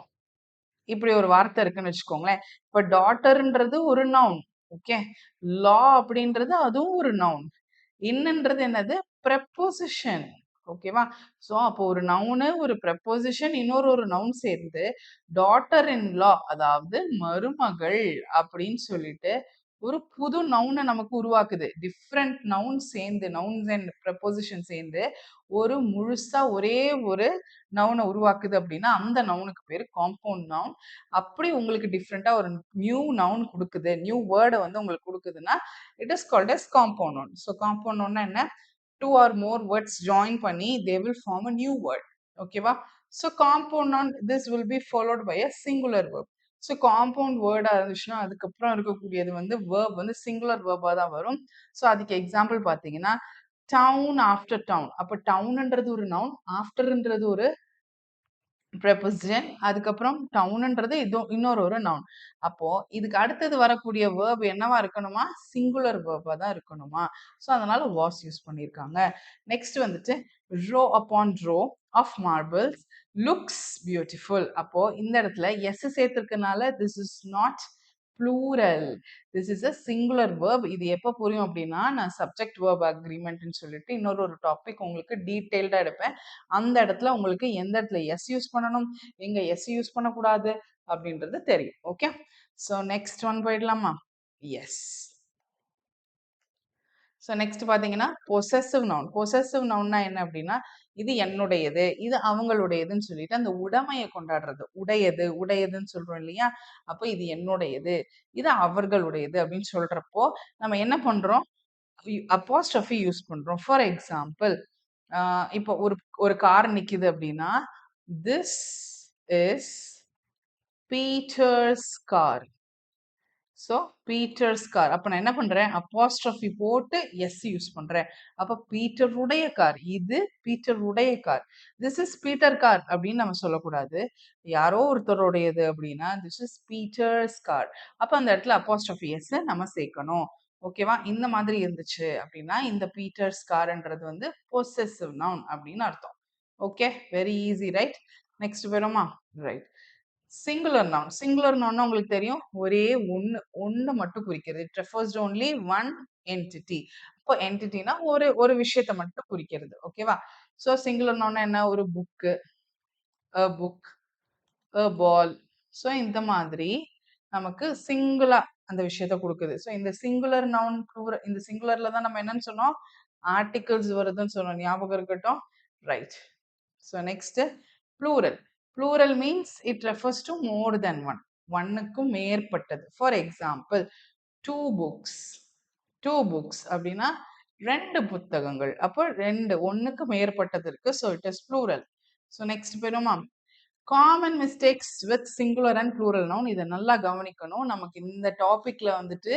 S1: இப்படி ஒரு வார்த்தை இருக்குன்னு வச்சுக்கோங்களேன். இப்ப டாட்டர்ன்றது ஒரு நவுன். ஓகே, லா அப்படின்றது அதுவும் ஒரு நவுன். இன்னன்றது என்னது? ப்ரெப்போசிஷன். ஓகேவா? ஸோ அப்போ ஒரு நவுனு ஒரு ப்ரெப்போசிஷன் இன்னொரு ஒரு நவுன் சேர்ந்து டாட்டர் இன் லா, அதாவது மருமகள் அப்படின்னு சொல்லிட்டு ஒரு புது நவுனை நமக்கு உருவாக்குது. டிஃப்ரெண்ட் நவுன் சேர்ந்து, நவுன்ஸ் அண்ட் ப்ரெப்போசிஷன் சேர்ந்து ஒரு முழுசா ஒரே ஒரு நவுனை உருவாக்குது அப்படின்னா அந்த நவுனுக்கு பேர் காம்பவுண்ட் நவுன். அப்படி உங்களுக்கு டிஃப்ரெண்டா ஒரு நியூ நவுன் கொடுக்குது, நியூ வேர்டை வந்து உங்களுக்கு கொடுக்குதுன்னா it is called as compound noun. So compound நவுன்னா என்ன? Two or more words join பண்ணி they will form a new word. ஓகேவா? So compound noun this will be followed by a singular verb. So compound வேர்டாக இருந்துச்சுன்னா அதுக்கப்புறம் இருக்கக்கூடியது வந்து verb வந்து சிங்குலர் வேர்பாக தான் வரும். ஸோ அதுக்கு எக்ஸாம்பிள் பார்த்தீங்கன்னா டவுன் ஆஃப்டர் டவுன். அப்போ டவுன்ன்றது ஒரு நவுன், ஆஃப்டர்ன்றது ஒரு ப்ரெபோசிஷன், அதுக்கப்புறம் டவுன்ன்றது இன்னொரு ஒரு நவுன். அப்போ இதுக்கு அடுத்தது வரக்கூடிய வேர்ப் என்னவா இருக்கணுமா? சிங்குலர் வேர்பா தான் இருக்கணுமா? ஸோ அதனால வாஸ் யூஸ் பண்ணியிருக்காங்க. நெக்ஸ்ட் வந்துட்டு row upon row of marbles looks beautiful. அப்போ இந்த இடத்துல எஸ் சேர்த்திருக்கனால this is not plural, this is a singular verb. இது எப்போ புரியும் அப்படின்னா நான் சப்ஜெக்ட் வேர்ப் அக்ரிமெண்ட்னு சொல்லிட்டு இன்னொரு ஒரு டாபிக் உங்களுக்கு டீட்டெயில்டா எடுப்பேன். அந்த இடத்துல உங்களுக்கு எந்த இடத்துல எஸ் யூஸ் பண்ணணும், எங்க எஸ் யூஸ் பண்ணக்கூடாது அப்படின்றது தெரியும். ஓகே, ஸோ நெக்ஸ்ட் ஒன் போயிடலாமா? எஸ். ஸோ நெக்ஸ்ட் பார்த்தீங்கன்னா பொசசிவ் நவுன். பொசசிவ் நவுன்னா என்ன அப்படின்னா இது என்னுடையது, இது அவங்களுடையதுன்னு சொல்லிட்டு அந்த உடைமையை கொண்டாடுறது. உடையது, உடையதுன்னு சொல்றோம் இல்லையா? அப்போ இது என்னுடையது, இது அவர்களுடையது அப்படின்னு சொல்றப்போ நம்ம என்ன பண்றோம்? அப்போஸ்ட்ரோஃபி யூஸ் பண்றோம். ஃபார் எக்ஸாம்பிள் இப்போ ஒரு ஒரு கார் நிக்குது அப்படின்னா this is Peter's car. So Peter's car. அப்போ நான் என்ன பண்றேன்? அப்போஸ்ட்ரோஃபி போட்டு எஸ் யூஸ் பண்றேன். அப்போ பீட்டருடைய கார், இது பீட்டருடைய car. This is Peter car அப்படின்னு நம்ம சொல்லக்கூடாது. யாரோ ஒருத்தருடையது அப்படின்னா திஸ் இஸ் பீட்டர்ஸ் கார். அப்போ அந்த இடத்துல அப்போஸ்ட்ரோஃபி எஸ் நம்ம சேர்க்கணும். ஓகேவா? இந்த மாதிரி இருந்துச்சு அப்படின்னா இந்த பீட்டர்ஸ் கார்ன்றது வந்து பொசெசிவ் நவுன் அப்படின்னு அர்த்தம். Okay, very easy right? Next போயிடுமா? ரைட். Singular noun. சிங்குலர் நவுன்னா உங்களுக்கு தெரியும் ஒரே ஒண்ணு மட்டும் குறிக்கிறது. It refers only one entity. அப்போ என்டிட்டினா ஒரு ஒரு விஷயத்தை மட்டும் குறிக்கிறது. ஓகேவா? ஸோ சிங்குலர் நவுன்னா என்ன? ஒரு book, a book, a ball. So இந்த மாதிரி நமக்கு சிங்குலா அந்த விஷயத்தை கொடுக்குது. ஸோ இந்த சிங்குலர் நவுன் இந்த சிங்குலர்ல தான் நம்ம என்னன்னு சொன்னோம்? ஆர்டிகிள்ஸ் வருதுன்னு சொன்னோம். ஞாபகம் இருக்கட்டும். Right. So next plural. Plural means it refers to more than one. ஒன்னுக்கும் மேற்பட்டது. For example two books. Two books அப்படின்னா ரெண்டு புத்தகங்கள். அப்போ ரெண்டு, ஒன்னுக்கு மேற்பட்டது இருக்கு. So it is plural. So next போயிடுமா? Common mistakes with singular and plural noun. இதை நல்லா கவனிக்கணும். நமக்கு இந்த டாபிக்ல வந்துட்டு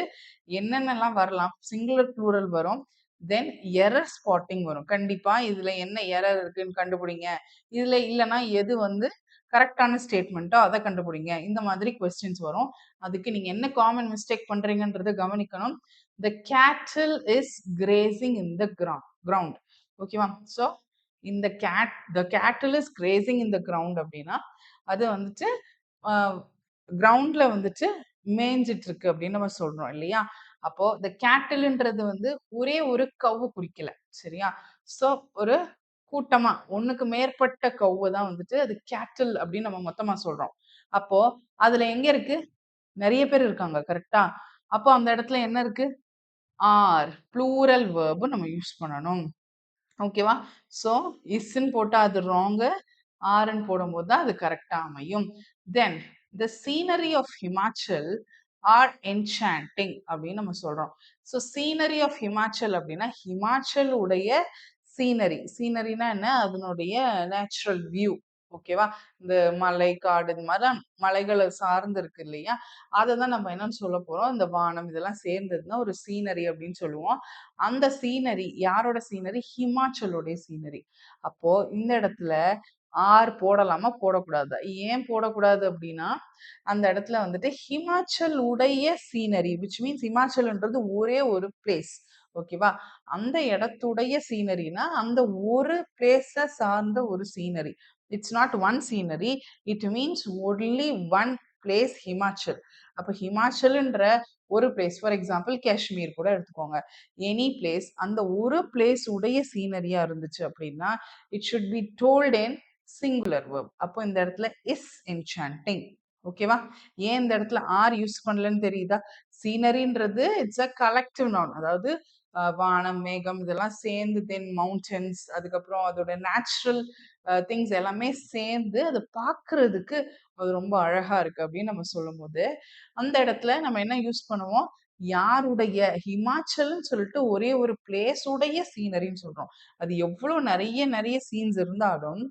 S1: என்னென்னலாம் வரலாம்? சிங்குலர் ப்ளூரல் வரும், தென் எரர் ஸ்பாட்டிங் வரும். கண்டிப்பா இதுல என்ன எரர் இருக்குன்னு கண்டுபிடிங்க, இதுல இல்லைன்னா எது வந்து கரெக்டான ஸ்டேட்மெண்ட்டோ அதை கண்டுபிடிங்க. இந்த மாதிரி கொஸ்டின்ஸ் வரும். அதுக்கு நீங்க என்ன காமன் மிஸ்டேக் பண்றீங்கன்றத கவனிக்கணும். த கேட்டில் is grazing in the ground. ஓகேவா? ஸோ இந்த த கேட்டில் is grazing in the ground அப்படின்னா அது வந்துட்டு கிரவுண்ட்ல வந்துட்டு மேய்ஞ்சிட்டு இருக்கு அப்படின்னு நம்ம சொல்றோம் இல்லையா? அப்போ இந்த கேட்டில்ன்றது வந்து ஒரே ஒரு கவ்வு குறிக்கல, சரியா? ஸோ ஒரு கூட்டமா ஒண்ணுக்கு மேற்பட்ட கவ்வை தான் வந்துட்டு அது கேட்டில் அப்படின்னு நம்ம மொத்தமா சொல்றோம். அப்போ அதுல எங்க இருக்கு? நிறைய பேர் இருக்காங்க, கரெக்டா? அப்போ அந்த இடத்துல என்ன இருக்கு? ஆர், ப்ளூரல் வேர்பு நம்ம யூஸ் பண்ணணும். ஓகேவா? ஸோ இஸ்ன்னு போட்டா அது ராங்கு, ஆர்ன்னு போடும்போது தான் அது கரெக்டா அமையும். Then the scenery of Himachal are enchanting அப்படின்னு நம்ம சொல்றோம். ஸோ சீனரி ஆஃப் ஹிமாச்சல் அப்படின்னா ஹிமாச்சல் உடைய சீனரி. சீனரினா என்ன? அதனுடைய நேச்சுரல் வியூ. ஓகேவா? இந்த மலை, காடு இந்த மாதிரிலாம் மலைகள சார்ந்து இருக்கு இல்லையா? அததான் நம்ம என்னன்னு சொல்லப் போறோம். இந்த வானம் இதெல்லாம் சேர்ந்தது தான் ஒரு சீனரி அப்படின்னு சொல்லுவோம். அந்த சீனரி யாரோட சீனரி? ஹிமாச்சலோடைய சீனரி. அப்போ இந்த இடத்துல ஆர் போடலாமா? போடக்கூடாதா? ஏன் போடக்கூடாது அப்படின்னா, அந்த இடத்துல வந்துட்டு ஹிமாச்சல் உடைய சீனரி விச் மீன்ஸ் ஹிமாச்சல்ன்றது ஒரே ஒரு பிளேஸ். ஓகேவா? அந்த இடத்துடைய சீனரினா அந்த ஒரு பிளேஸ சார்ந்த ஒரு scenery. It's not one scenery. It means only one place Himachal. அப்ப ஹிமாச்சல்ன்ற ஒரு பிளேஸ் ஃபார் எக்ஸாம்பிள் காஷ்மீர் கூட எடுத்துக்கோங்க. எனி பிளேஸ் அந்த ஒரு பிளேஸ் உடைய சீனரியா இருந்துச்சு அப்படின்னா it should be told in singular verb. அப்போ இந்த இடத்துல இஸ் enchanting. ஓகேவா? ஏன் இந்த இடத்துல ஆர் யூஸ் பண்ணலன்னு தெரியுதா? சீனரின்றது இட்ஸ் அ கலெக்டிவ் நவுன். அதாவது வானம், மேகம் இதெல்லாம் சேர்ந்து தென் மவுண்டன்ஸ் அதுக்கப்புறம் அதோட நேச்சுரல் திங்ஸ் எல்லாமே சேர்ந்து அதை பார்க்கறதுக்கு அது ரொம்ப அழகா இருக்கு அப்படின்னு நம்ம சொல்லும் போது அந்த இடத்துல நம்ம என்ன யூஸ் பண்ணுவோம்? யாருடைய ஹிமாச்சல்னு சொல்லிட்டு ஒரே ஒரு பிளேஸ் உடைய சீனரின்னு சொல்றோம். அது எவ்வளவு நிறைய நிறைய சீன்ஸ் இருந்தாலும்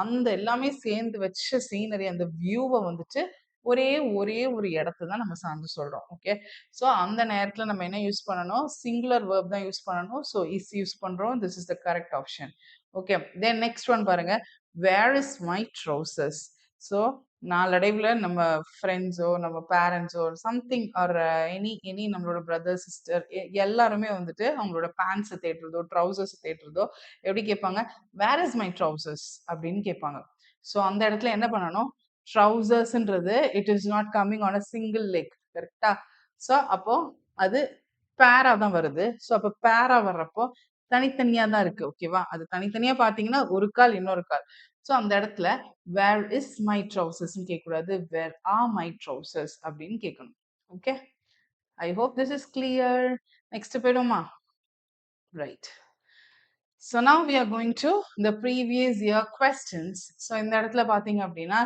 S1: அந்த எல்லாமே சேர்ந்து வச்ச சீனரி அந்த வியூவை வந்துட்டு ஒரே ஒரே ஒரு இடத்த தான் நம்ம சார்ந்து சொல்றோம். ஓகே, ஸோ அந்த நேரத்துல நம்ம என்ன யூஸ் பண்ணணும்? சிங்குலர் வேர்ப் தான் யூஸ் பண்ணணும். ஸோ இஸ் யூஸ் பண்றோம். This is the correct option. Okay, then next one பாருங்க. Where is my trousers? So நாளடைவில் நம்ம ஃப்ரெண்ட்ஸோ நம்ம பேரண்ட்ஸோ சம்திங் ஆர் எனி நம்மளோட பிரதர் சிஸ்டர் எல்லாருமே வந்துட்டு அவங்களோட பேண்ட்ஸை தேடுறதோ ட்ரௌசர்ஸ் தேடுறதோ எப்படி கேட்பாங்க? வேர் இஸ் மை ட்ரௌசர்ஸ் அப்படின்னு கேட்பாங்க. ஸோ அந்த இடத்துல என்ன பண்ணணும்? ட்ரௌசர்ஸ்ன்றது it is not coming on a single leg. கரெக்டா? ஸோ அப்போ அது பேரா தான் வருது. ஸோ அப்போ பேரா வர்றப்போ தனித்தனியா தான் இருக்கு. ஓகேவா? அது தனித்தனியா பார்த்தீங்கன்னா ஒரு கால் இன்னொரு கால். ஸோ அந்த இடத்துல வேர் இஸ் மை ட்ரௌசர்ஸ்ன்னு கேட்கக்கூடாது. வேர் ஆர் மை ட்ரௌசர்ஸ் அப்படின்னு கேட்கணும். Okay, I hope this is clear. Next போயிடுமா? Right. So now we are going to the previous year questions. So இந்த இடத்துல பார்த்தீங்க அப்படின்னா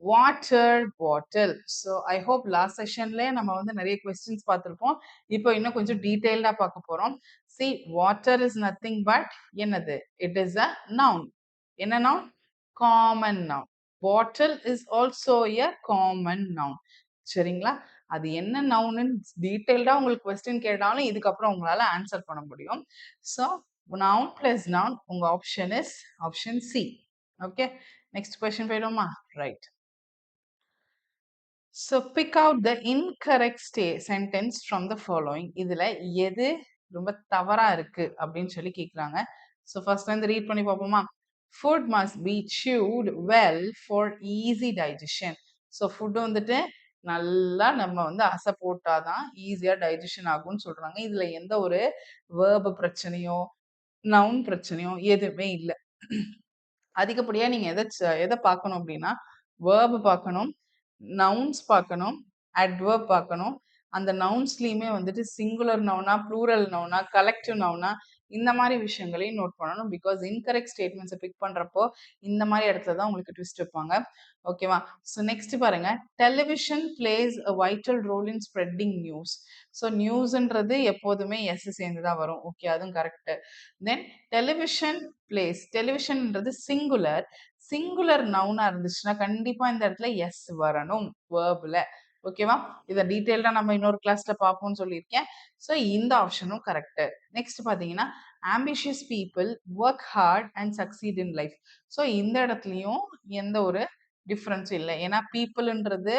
S1: water bottle. So I hope last செஷன்லேயே நம்ம வந்து நிறைய கொஸ்டின்ஸ் பார்த்துருப்போம். இப்போ இன்னும் கொஞ்சம் டீட்டெயில்டாக பார்க்க போகிறோம். See water is nothing but என்னது? It is a noun. என்ன noun? Common noun. Bottle is also a common noun. சரிங்களா? அது என்ன நவுன்னு டீட்டெயில்டாக உங்களுக்கு கொஸ்டின் கேட்டாலும் இதுக்கப்புறம் உங்களால் ஆன்சர் பண்ண முடியும். ஸோ நவுன் பிளஸ் நவுன் உங்க option is option C. Okay, next question போயிடுமா? Right. So pick out the incorrect sentence from the following. இதில் எது ரொம்ப தவறாக இருக்கு அப்படின்னு சொல்லி கேட்குறாங்க. ஸோ ஃபர்ஸ்ட் வந்து ரீட் பண்ணி பார்ப்போமா? Food must be chewed well for easy digestion. So food வந்துட்டு நல்லா நம்ம வந்து அசை போட்டாதான் ஈஸியாக டைஜஷன் ஆகும்னு சொல்றாங்க. இதுல எந்த ஒரு வேர்பு பிரச்சனையோ நவுன் பிரச்சனையோ எதுவுமே இல்லை. அதிகப்படியா நீங்க எதை பார்க்கணும் அப்படின்னா வேர்பு பார்க்கணும், நவுன்ஸ் பார்க்கணும், அட்வர்ப் பார்க்கணும். அந்த நவுன்ஸ்லயுமே வந்துட்டு சிங்குலர் நவுனா ப்ளூரல் நவுனா கலெக்டிவ் நவுனா இந்த மாதிரி விஷயங்களையும் நோட் பண்ணணும். பிகாஸ் இன்கரெக்ட் ஸ்டேட்மெண்ட்ஸை பிக் பண்றப்போ இந்த மாதிரி இடத்துல தான் உங்களுக்கு ட்விஸ்ட் வைப்பாங்க. ஓகேவா? ஸோ நெக்ஸ்ட் பாருங்க. Television plays a vital role in spreading news. So நியூஸ்ன்றது எப்போதுமே எஸ் சேர்ந்து தான் வரும். ஓகே, அதுவும் கரெக்ட். Then television plays. டெலிவிஷன்ன்றது சிங்குலர். சிங்குலர் நவுனா இருந்துச்சுன்னா கண்டிப்பா இந்த இடத்துல எஸ் வரணும் வேர்ப்ல. ஓகேவா? இதை டீட்டெயில்டா நம்ம இன்னொரு கிளாஸ்ல பார்ப்போம்னு சொல்லியிருக்கேன். ஸோ இந்த ஆப்ஷனும் கரெக்ட். நெக்ஸ்ட் பாத்தீங்கன்னா ambitious people work hard and succeed in life. So இந்த இடத்துலயும் எந்த ஒரு டிஃப்ரென்ஸும் இல்லை. ஏன்னா பீப்புள்ன்றது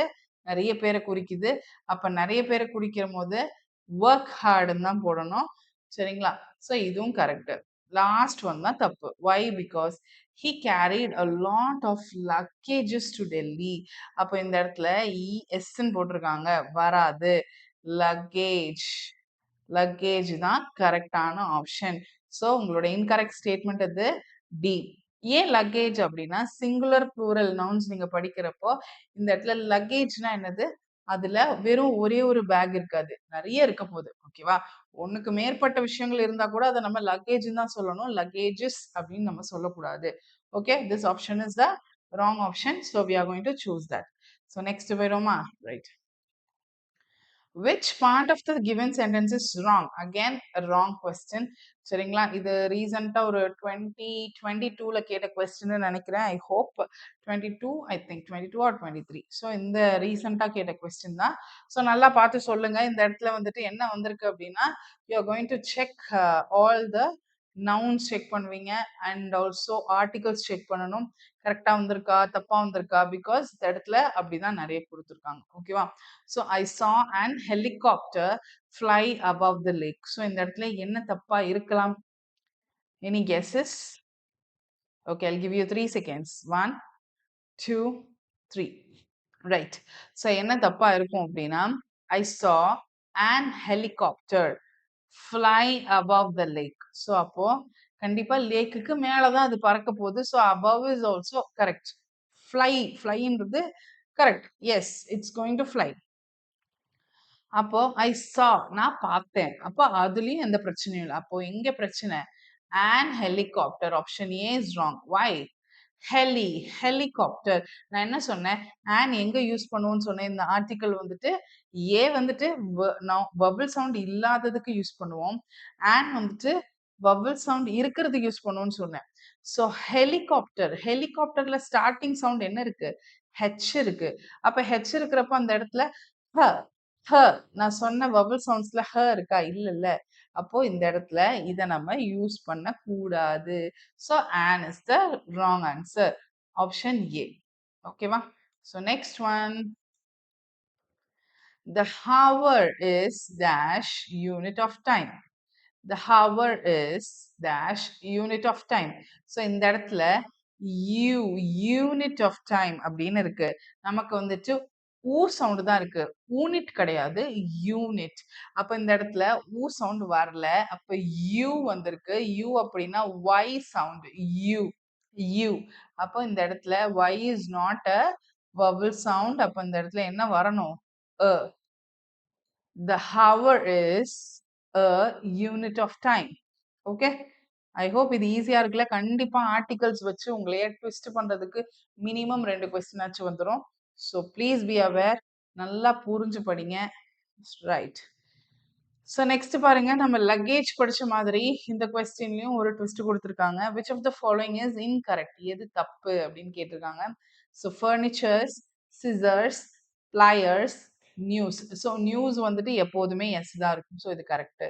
S1: நிறைய பேரை குறிக்குது. அப்ப நிறைய பேரை குறிக்கிற போது ஒர்க் ஹார்டுன்னு தான் போடணும். சரிங்களா? ஸோ இதுவும் கரெக்ட். லாஸ்ட் ஒன் தான் தப்பு. Why? Because he carried a lot of luggages to Delhi. அப்போ இந்த இடத்துல எஸ்ன்னு போட்டிருக்காங்க, வராது. லக்கேஜ். லக்கேஜ் தான் கரெக்டான ஆப்ஷன். ஸோ உங்களோட இன்கரெக்ட் ஸ்டேட்மெண்ட் இது டி. ஏன் லக்கேஜ் அப்படின்னா சிங்குலர் ப்ளூரல் நவுன்ஸ் நீங்க படிக்கிறப்போ இந்த இடத்துல லக்கேஜ்னா என்னது? அதுல வெறும் ஒரே ஒரு பேக் இருக்காது, நிறைய இருக்க போகுது. ஓகேவா? ஒண்ணுக்கு மேற்பட்ட விஷயங்கள் இருந்தா கூட அதை நம்ம லக்கேஜ் தான் சொல்லணும், லக்கேஜஸ் அப்படின்னு நம்ம சொல்லக்கூடாது. Okay, this option is the wrong option. So we are going to choose that. So next போயிடுமா? Right. which part of the given sentence is wrong? Again a wrong question. சரிங்களா? இது ரீசெண்டா ஒரு 2022ல கேட்ட கொஸ்டின் நினைக்கிறேன். I hope 22, I think 22 or 23. So இந்த ரீசெண்டா கேட்ட கொஸ்டின் தான். ஸோ நல்லா பார்த்து சொல்லுங்க. இந்த இடத்துல வந்துட்டு என்ன வந்திருக்கு அப்படின்னா, you are going to check all the nouns check பண்ணுவீங்க அண்ட் ஆல்சோ ஆர்டிகல்ஸ் செக் பண்ணணும். கரெக்டா வந்திருக்கா தப்பா வந்திருக்கா, பிகாஸ் இந்த இடத்துல அப்படிதான் நிறைய கொடுத்துருக்காங்க. ஓகேவா? So I saw an helicopter fly above the lake. So இந்த இடத்துல என்ன தப்பா இருக்கலாம்? Any guesses? Okay, I'll give you 3 seconds. 1, 2, 3. Right. So என்ன தப்பா இருக்கும் அப்படின்னா, I saw an helicopter fly above the lake. So அப்போ கண்டிப்பா லேக்குக்கு மேலதான் அது பறக்க போகுது. So above is also correct. Flyன்றது correct. Yes, it's going to fly. அப்போ ஐ saw நான் பார்த்தேன். அப்போ அதுலயும் எந்த பிரச்சனையும் இல்லை. அப்போ எங்க பிரச்சனை? an helicopter. Option A is wrong. why? Helicopter. நான் என்ன சொன்னேன்? an எங்க யூஸ் பண்ணுவோம்னு சொன்னேன். இந்த ஆர்டிக்கல் வந்துட்டு ஏ வந்துட்டு பபிள் சவுண்ட் இல்லாததுக்கு யூஸ் பண்ணுவோம். an வந்துட்டு பபிள் சவுண்ட் இருக்கிறதுக்கு யூஸ் பண்ணுவோம்னு சொன்னேன். ஸோ ஹெலிகாப்டர்ல ஸ்டார்டிங் சவுண்ட் என்ன இருக்கு? ஹெச் இருக்கு. அப்ப ஹெச் இருக்கிறப்ப அந்த இடத்துல ஹ ஹ நான் சொன்ன வவல் சவுண்ட்ஸ்ல ஹ இருக்கா? இல்ல. அப்போ இந்த இடத்துல இத நம்ம யூஸ் பண்ண கூடாது. So an is the wrong answer. Option A. ஓகேவா? So next one. The hour is dash unit of time. The hour is dash unit of time. So இந்த இடத்துல unit of time அப்படின்னு இருக்கு. நமக்கு வந்துட்டு ஊ சவுண்ட் தான் இருக்கு. யூனிட் கிடையாது, யூனிட். அப்ப இந்த இடத்துல ஊ சவுண்ட் வரல. அப்ப யூ வந்திருக்கு. யூ அப்படின்னா ஒய் சவுண்ட். You you. அப்போ இந்த இடத்துல Y is not a vowel sound. அப்ப இந்த இடத்துல என்ன வரணும்? The hour is a unit of time. Okay? I hope இது ஈஸியா இருக்குல்ல. கண்டிப்பா ஆர்டிகல்ஸ் வச்சு உங்களையே ட்விஸ்ட் பண்றதுக்கு மினிமம் 2 கொஸ்டின் ஆச்சு வந்துடும். So please be aware. நல்லா புரிஞ்சு படிங்க. ரைட். ஸோ நெக்ஸ்ட் பாருங்க, நம்ம லக்கேஜ் படிச்ச மாதிரி இந்த கொஸ்டின்லயும் ஒரு ட்விஸ்ட் கொடுத்துருக்காங்க. Which of the following is incorrect? எது தப்பு அப்படின்னு கேட்டிருக்காங்க. So furnitures, scissors, pliers, news. So news வந்துட்டு எப்போதுமே எஸ் தான் இருக்கும். ஸோ இது கரெக்ட்.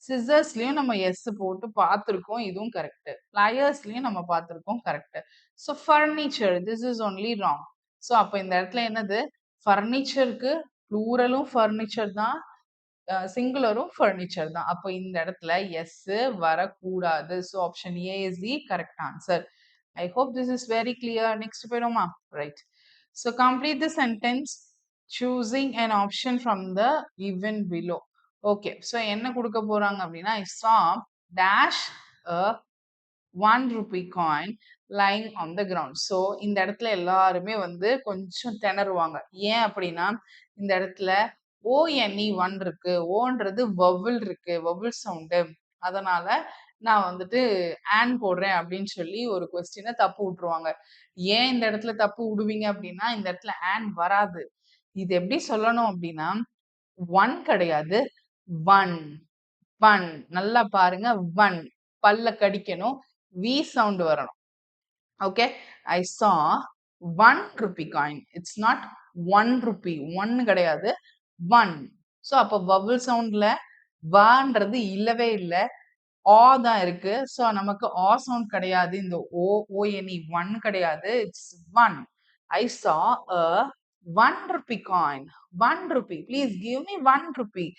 S1: சிசர்ஸ்லயும் நம்ம எஸ் போட்டு பார்த்துருக்கோம், இதுவும் கரெக்ட். பிளையர்ஸ்லயும் நம்ம பார்த்துருக்கோம், correct. So furniture, this is only wrong. So அப்போ இந்த இடத்துல என்னது? ஃபர்னிச்சருக்கு ப்ளூரலும் ஃபர்னிச்சர் தான், சிங்குலரும் ஃபர்னிச்சர் தான். அப்போ இந்த இடத்துல எஸ் வரக்கூடாது. So option A is the correct answer. I hope this is very clear. Next போயிடுமா? Right. So complete the sentence choosing an option from the given below. Okay, so என்ன கொடுக்க போறாங்க அப்படின்னா, I saw dash a 1 rupee coin lying on the ground. So இந்த இடத்துல எல்லாருமே வந்து கொஞ்சம் திணறுவாங்க. ஏன் அப்படின்னா, இந்த இடத்துல ONE 1 இருக்கு. ஓன்றது வவல் இருக்கு, வவல் சவுண்டு. அதனால நான் வந்துட்டு ஆன் போடுறேன் அப்படின்னு சொல்லி ஒரு கொஸ்டினை தப்பு விட்டுருவாங்க. ஏன் இந்த இடத்துல தப்பு விடுவீங்க அப்படின்னா, இந்த இடத்துல ஆன் வராது. இது எப்படி சொல்லணும் அப்படின்னா, 1 கிடையாது, 1 1. நல்லா பாருங்க, 1 பல்ல கடிக்கணும், வி சவுண்ட் வரணும். Okay, I saw 1 rupee coin. It's not 1 rupee. 1 கிடையாது, 1. ஸோ அப்போ வவல் சவுண்ட்ல வான்றது இல்லவே இல்லை, ஆ தான் இருக்கு. ஸோ நமக்கு ஆ சவுண்ட் கிடையாது. இந்த ONE 1 கிடையாது, it's 1. I saw a 1 rupee coin. 1 rupee. Please give me 1 rupee.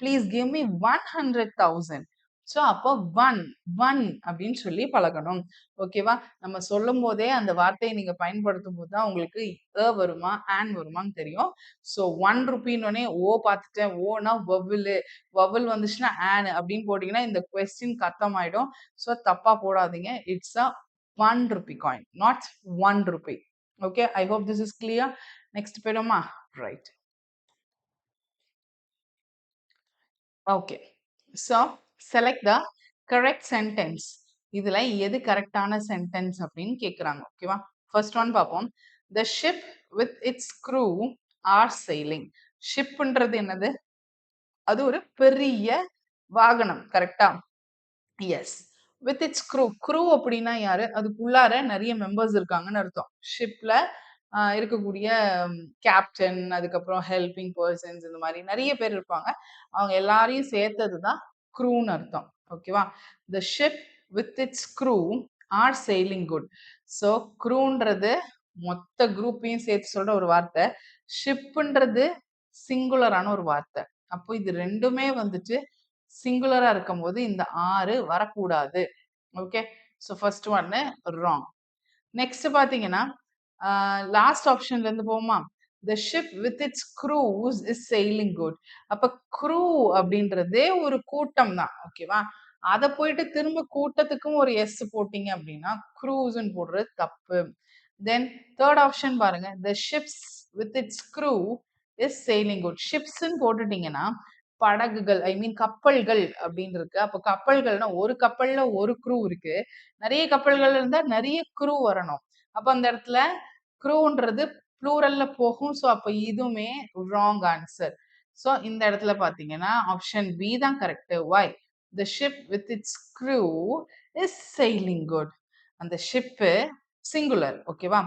S1: Please give me 100,000. So அப்போ 1 அப்படின்னு சொல்லி பழகணும். ஓகேவா? நம்ம சொல்லும் போதே அந்த வார்த்தையை நீங்க பயன்படுத்தும் போது தான் உங்களுக்கு வருமா ஆன் வருமான்னு தெரியும். ஸோ 1 ருப்பின்னொடனே ஓ பார்த்துட்டேன், ஓனா வவல் வந்துச்சுன்னா ஆன் அப்படின்னு போட்டீங்கன்னா இந்த கொஸ்டின் கத்தமாயிடும். ஸோ தப்பா போடாதீங்க. It's a 1 rupee coin, not 1 rupee. Okay, I hope this is clear. Next போயிடுமா? Right. Okay, so select the correct sentence. இதுல எது கரெக்டான சென்டென்ஸ் அப்படின்னு கேக்குறாங்க. ஓகேவா? ஃபர்ஸ்ட் ஒன் பார்ப்போம். The ship with its crew are sailing. ஷிப்ன்றது என்னது? அது ஒரு பெரிய வாகனம். கரெக்ட்டா? எஸ். வித் இட்ஸ் க்ரூ அப்படின்னா யாரு? அதுக்குள்ளார நெறைய மெம்பர்ஸ் இருக்காங்கன்னு அர்த்தம். ஷிப்ல இருக்கக்கூடிய கேப்டன், அதுக்கப்புறம் ஹெல்பிங் பெர்சன்ஸ் இந்த மாரி நெறைய பேர் இருப்பாங்க. அவங்க எல்லாரையும் சேர்த்தது தான் க்ரூன்னு அர்த்தம். ஓகேவா? The ship with its crew are sailing good. So க்ரூன்றது மொத்த குரூப்பையும் சேர்த்து சொல்ற ஒரு வார்த்தை. ஷிப்ன்றது சிங்குலரான ஒரு வார்த்தை. அப்போ இது 2மே வந்துட்டு சிங்குலரா இருக்கும்போது இந்த ஆறு வரக்கூடாது. ஓகே. ஸோ ஃபர்ஸ்ட் ஒன்னு ராங். நெக்ஸ்ட் பாத்தீங்கன்னா லாஸ்ட் ஆப்ஷன்ல இருந்து போமா. The ship with its crews is sailing good. அப்ப க்ரூ அப்படின்றதே ஒரு கூட்டம் தான். ஓகேவா? அத போயிட்டு திரும்ப கூட்டத்துக்கும் ஒரு எஸ் போட்டீங்க அப்படின்னா க்ரூஸ்ன்னு போடுறது தப்பு. தென் தேர்ட் ஆப்ஷன் பாருங்க. The ships with its crew is sailing good. ஷிப்ஸ்ன்னு போட்டுட்டீங்கன்னா படகுகள் ஐ மீன் கப்பல்கள் அப்படின்னு இருக்கு. அப்ப கப்பல்கள்னா ஒரு கப்பல்ல ஒரு க்ரூ இருக்கு. நிறைய கப்பல்கள் இருந்தா நிறைய க்ரூ வரணும். அப்ப அந்த இடத்துல க்ரூன்றது ப்ளூரல்ல போகும். ஸோ அப்ப இதுவுமே ராங் ஆன்சர். ஸோ இந்த இடத்துல பாத்தீங்கன்னா ஆப்ஷன் பி தான் correct. Why? The ship with its crew is sailing good. அந்த ஷிப்பு சிங்குலர். ஓகேவா?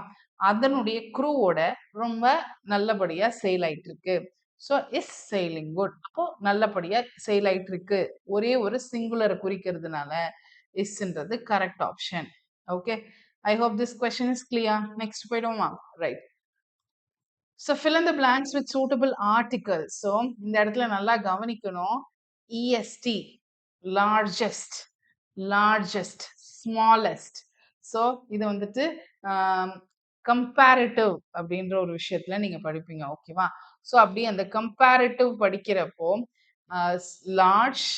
S1: அதனுடைய க்ரூவோட ரொம்ப நல்லபடியா செயில் ஆயிட்டு இருக்கு. So is sailing good. அப்போ நல்லபடியா செயில் ஆயிட்டு இருக்கு. ஒரே ஒரு சிங்குலரை குறிக்கிறதுனால இஸ்ன்றது correct option. Okay. I hope this question is clear. Next போயிடுவோமா? Right. So fill in the blanks with suitable articles. So இந்த இடத்துல நல்லா கவனிக்கணும். EST, largest, largest, smallest. So இது வந்துட்டு கம்பேரிட்டிவ் அப்படின்ற ஒரு விஷயத்துல நீங்க படிப்பீங்க. ஓகேவா? ஸோ அப்படி அந்த கம்பேரிட்டிவ் படிக்கிறப்போ லார்ஜ்,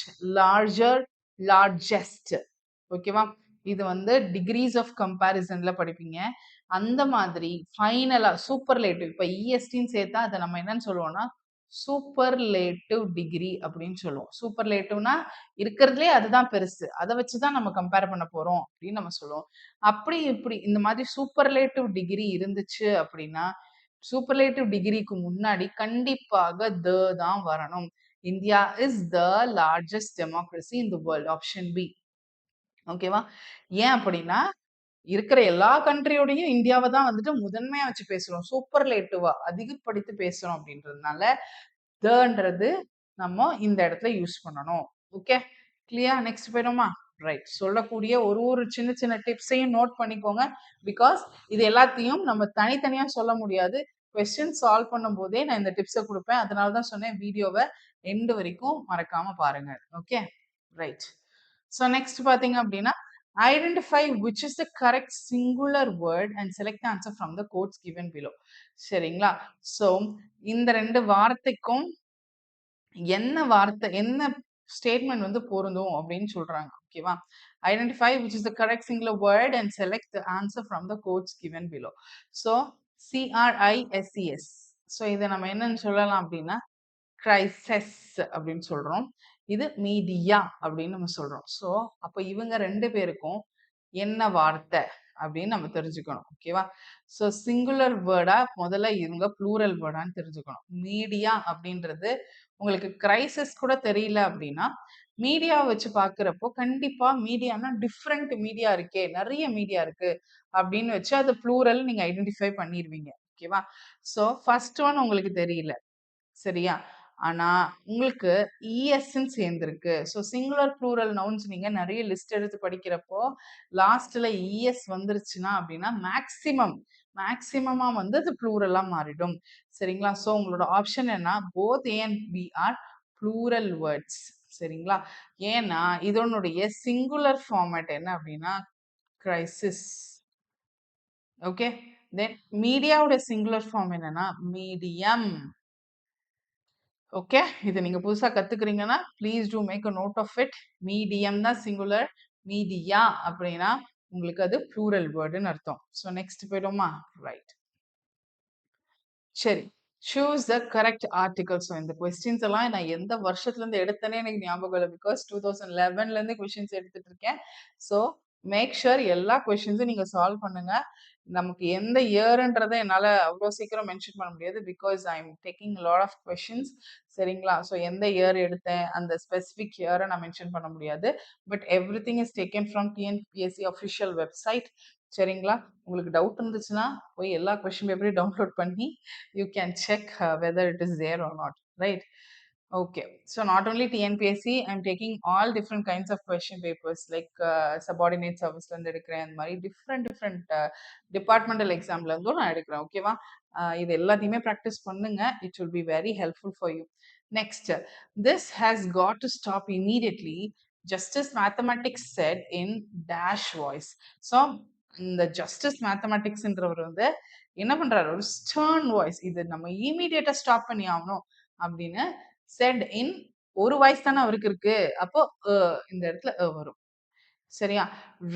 S1: லார்ஜர், லார்ஜஸ்ட். ஓகேவா? இது வந்து டிகிரீஸ் ஆஃப் கம்பேரிசன்ல படிப்பீங்க. அந்த மாதிரி ஃபைனலா சூப்பர்லேட்டிவ் இப்ப இஎஸ்டின்னு சேர்த்தா அதை நம்ம என்னன்னு சொல்லுவோம்னா சூப்பர்லேட்டிவ் டிகிரி அப்படின்னு சொல்லுவோம். சூப்பர்லேட்டிவ்னா இருக்கிறதுலே அதுதான் பெருசு. அதை வச்சுதான் நம்ம கம்பேர் பண்ண போறோம் அப்படின்னு நம்ம சொல்லுவோம். அப்படி இப்படி இந்த மாதிரி சூப்பர்லேட்டிவ் டிகிரி இருந்துச்சு அப்படின்னா சூப்பர்லேட்டிவ் டிகிரிக்கு முன்னாடி கண்டிப்பாக த தான் வரணும். India is the largest democracy in the world. Option B. ஓகேவா? ஏன் அப்படின்னா இருக்கிற எல்லா கண்ட்ரியோடையும் இந்தியாவை தான் வந்துட்டு முதன்மையா வச்சு பேசுறோம். சூப்பர்லேட்டிவா அதிகப்படுத்தி பேசுறோம் அப்படின்றதுனால தன்றது நம்ம இந்த இடத்துல யூஸ் பண்ணணும். Okay clear? நெக்ஸ்ட் போயிடுமா? ரைட். சொல்லக்கூடிய ஒரு ஒரு சின்ன சின்ன டிப்ஸையும் நோட் பண்ணிக்கோங்க. பிகாஸ் இது எல்லாத்தையும் நம்ம தனித்தனியா சொல்ல முடியாது. கொஸ்டின் சால்வ் பண்ணும் போதே நான் இந்த டிப்ஸை கொடுப்பேன். அதனால தான் சொன்னேன் வீடியோவை எண்டு வரைக்கும் மறக்காம பாருங்க. Okay right. ஸோ நெக்ஸ்ட் பாத்தீங்க அப்படின்னா identify which is the correct singular word and select answer from the quotes given below. சரிங்களா? ஸோ இந்த ரெண்டு வார்த்தைக்கும் என்ன வார்த்தை என்ன ஸ்டேட்மெண்ட் வந்து பொருந்தும் அப்படின்னு சொல்றாங்க. ஓகேவா? Identify which is the correct singular word and select the answer from the quotes given below. So CRISES. So இதை நம்ம என்னன்னு சொல்லலாம் அப்படின்னா கிரைசஸ் அப்படின்னு சொல்றோம். இது மீடியா அப்படின்னு நம்ம சொல்றோம். ஸோ அப்போ இவங்க ரெண்டு பேருக்கும் என்ன வார்த்தை அப்படின்னு நம்ம தெரிஞ்சுக்கணும். ஓகேவா? ஸோ சிங்குலர் வேர்டா முதல்ல இவங்க ப்ளூரல் வேர்டான்னு தெரிஞ்சுக்கணும். மீடியா அப்படின்றது உங்களுக்கு கிரைசிஸ் கூட தெரியல அப்படின்னா மீடியா வச்சு பாக்குறப்போ கண்டிப்பா மீடியானா டிஃப்ரெண்ட் மீடியா இருக்கே, நிறைய மீடியா இருக்கு அப்படின்னு வச்சு அது ப்ளூரல் நீங்க ஐடென்டிஃபை பண்ணிடுவீங்க. ஓகேவா? ஸோ ஃபர்ஸ்ட் ஒன் உங்களுக்கு தெரியல, சரியா? ஆனா உங்களுக்கு இஎஸ்ன்னு சேர்ந்திருக்கு. ஸோ சிங்குலர் ப்ளூரல் நவுன்ஸ் நீங்க நிறைய லிஸ்ட் எடுத்து படிக்கிறப்போ லாஸ்ட்ல இஎஸ் வந்துருச்சுன்னா அப்படின்னா மேக்சிமமா வந்து அது ப்ளூரலா மாறிடும். சரிங்களா? ஸோ உங்களோட ஆப்ஷன் என்ன? Both A and B are plural words. சரிங்களா? ஏன்னா இதனுடைய சிங்குலர் ஃபார்மேட் என்ன அப்படின்னா கிரைசிஸ். ஓகே. தென் மீடியாவோட சிங்குலர் ஃபார்ம் என்னன்னா மீடியம். ஓகே. இது நீங்க புதுசா கத்துக்கிறீங்கன்னா please do make a note of it. Medium தான் சிங்குலர், மீடியா அப்படின்னா உங்களுக்கு அது ப்ளூரல் வேர்டுன்னு அர்த்தம். ஸோ நெக்ஸ்ட் போயிடுமா? ரைட். சரி. Choose the correct article. So இந்த கொஸ்டின்ஸ் எல்லாம் நான் எந்த வருஷத்துல இருந்து எடுத்தேனே எனக்கு ஞாபகம் இல்லை. பிகாஸ் 2011ல இருந்து கொஸ்டின்ஸ் எடுத்துட்டு இருக்கேன். ஸோ மேக் ஷுர் எல்லா கொஸ்டின்ஸும் நீங்க சால்வ் பண்ணுங்க. நமக்கு எந்த இயர்ன்றதை என்னால் அவ்வளோ சீக்கிரம் மென்ஷன் பண்ண முடியாது because I am taking lot of questions. சரிங்களா? ஸோ எந்த இயர் எடுத்தேன் அந்த ஸ்பெசிஃபிக் இயரை நான் மென்ஷன் பண்ண முடியாது. But every thing is taken from TNPSC official website. சரிங்களா? உங்களுக்கு டவுட் இருந்துச்சுன்னா போய் எல்லா கொஷின் பேப்பரையும் டவுன்லோட் பண்ணி you can check whether it is there or not, right? Okay, so not only TNPSC, I'm taking all different kinds of question papers like subordinate service ல இருந்து எடுக்கிறேன், அந்த மாதிரி different departmental examல இருந்தும் நான் எடுக்கிறேன். ஓகேவா? இது எல்லாத்தையுமே ப்ராக்டிஸ் பண்ணுங்க. It will be very helpful for you. Next, this has got to stop immediately. Justice Mathematics said in dash voice. So இந்த ஜஸ்டிஸ் மேத்தமெட்டிக்ஸ்ன்றவர் வந்து என்ன பண்றாரு, ஒரு ஸ்டர்ன் வாய்ஸ், இது நம்ம இமீடியட்டா ஸ்டாப் பண்ணி ஆகணும் அப்படின்னு செட் இன் ஒரு வாய்ஸ் தானே அவருக்கு இருக்கு. அப்போ இந்த இடத்துல வரும். சரியா?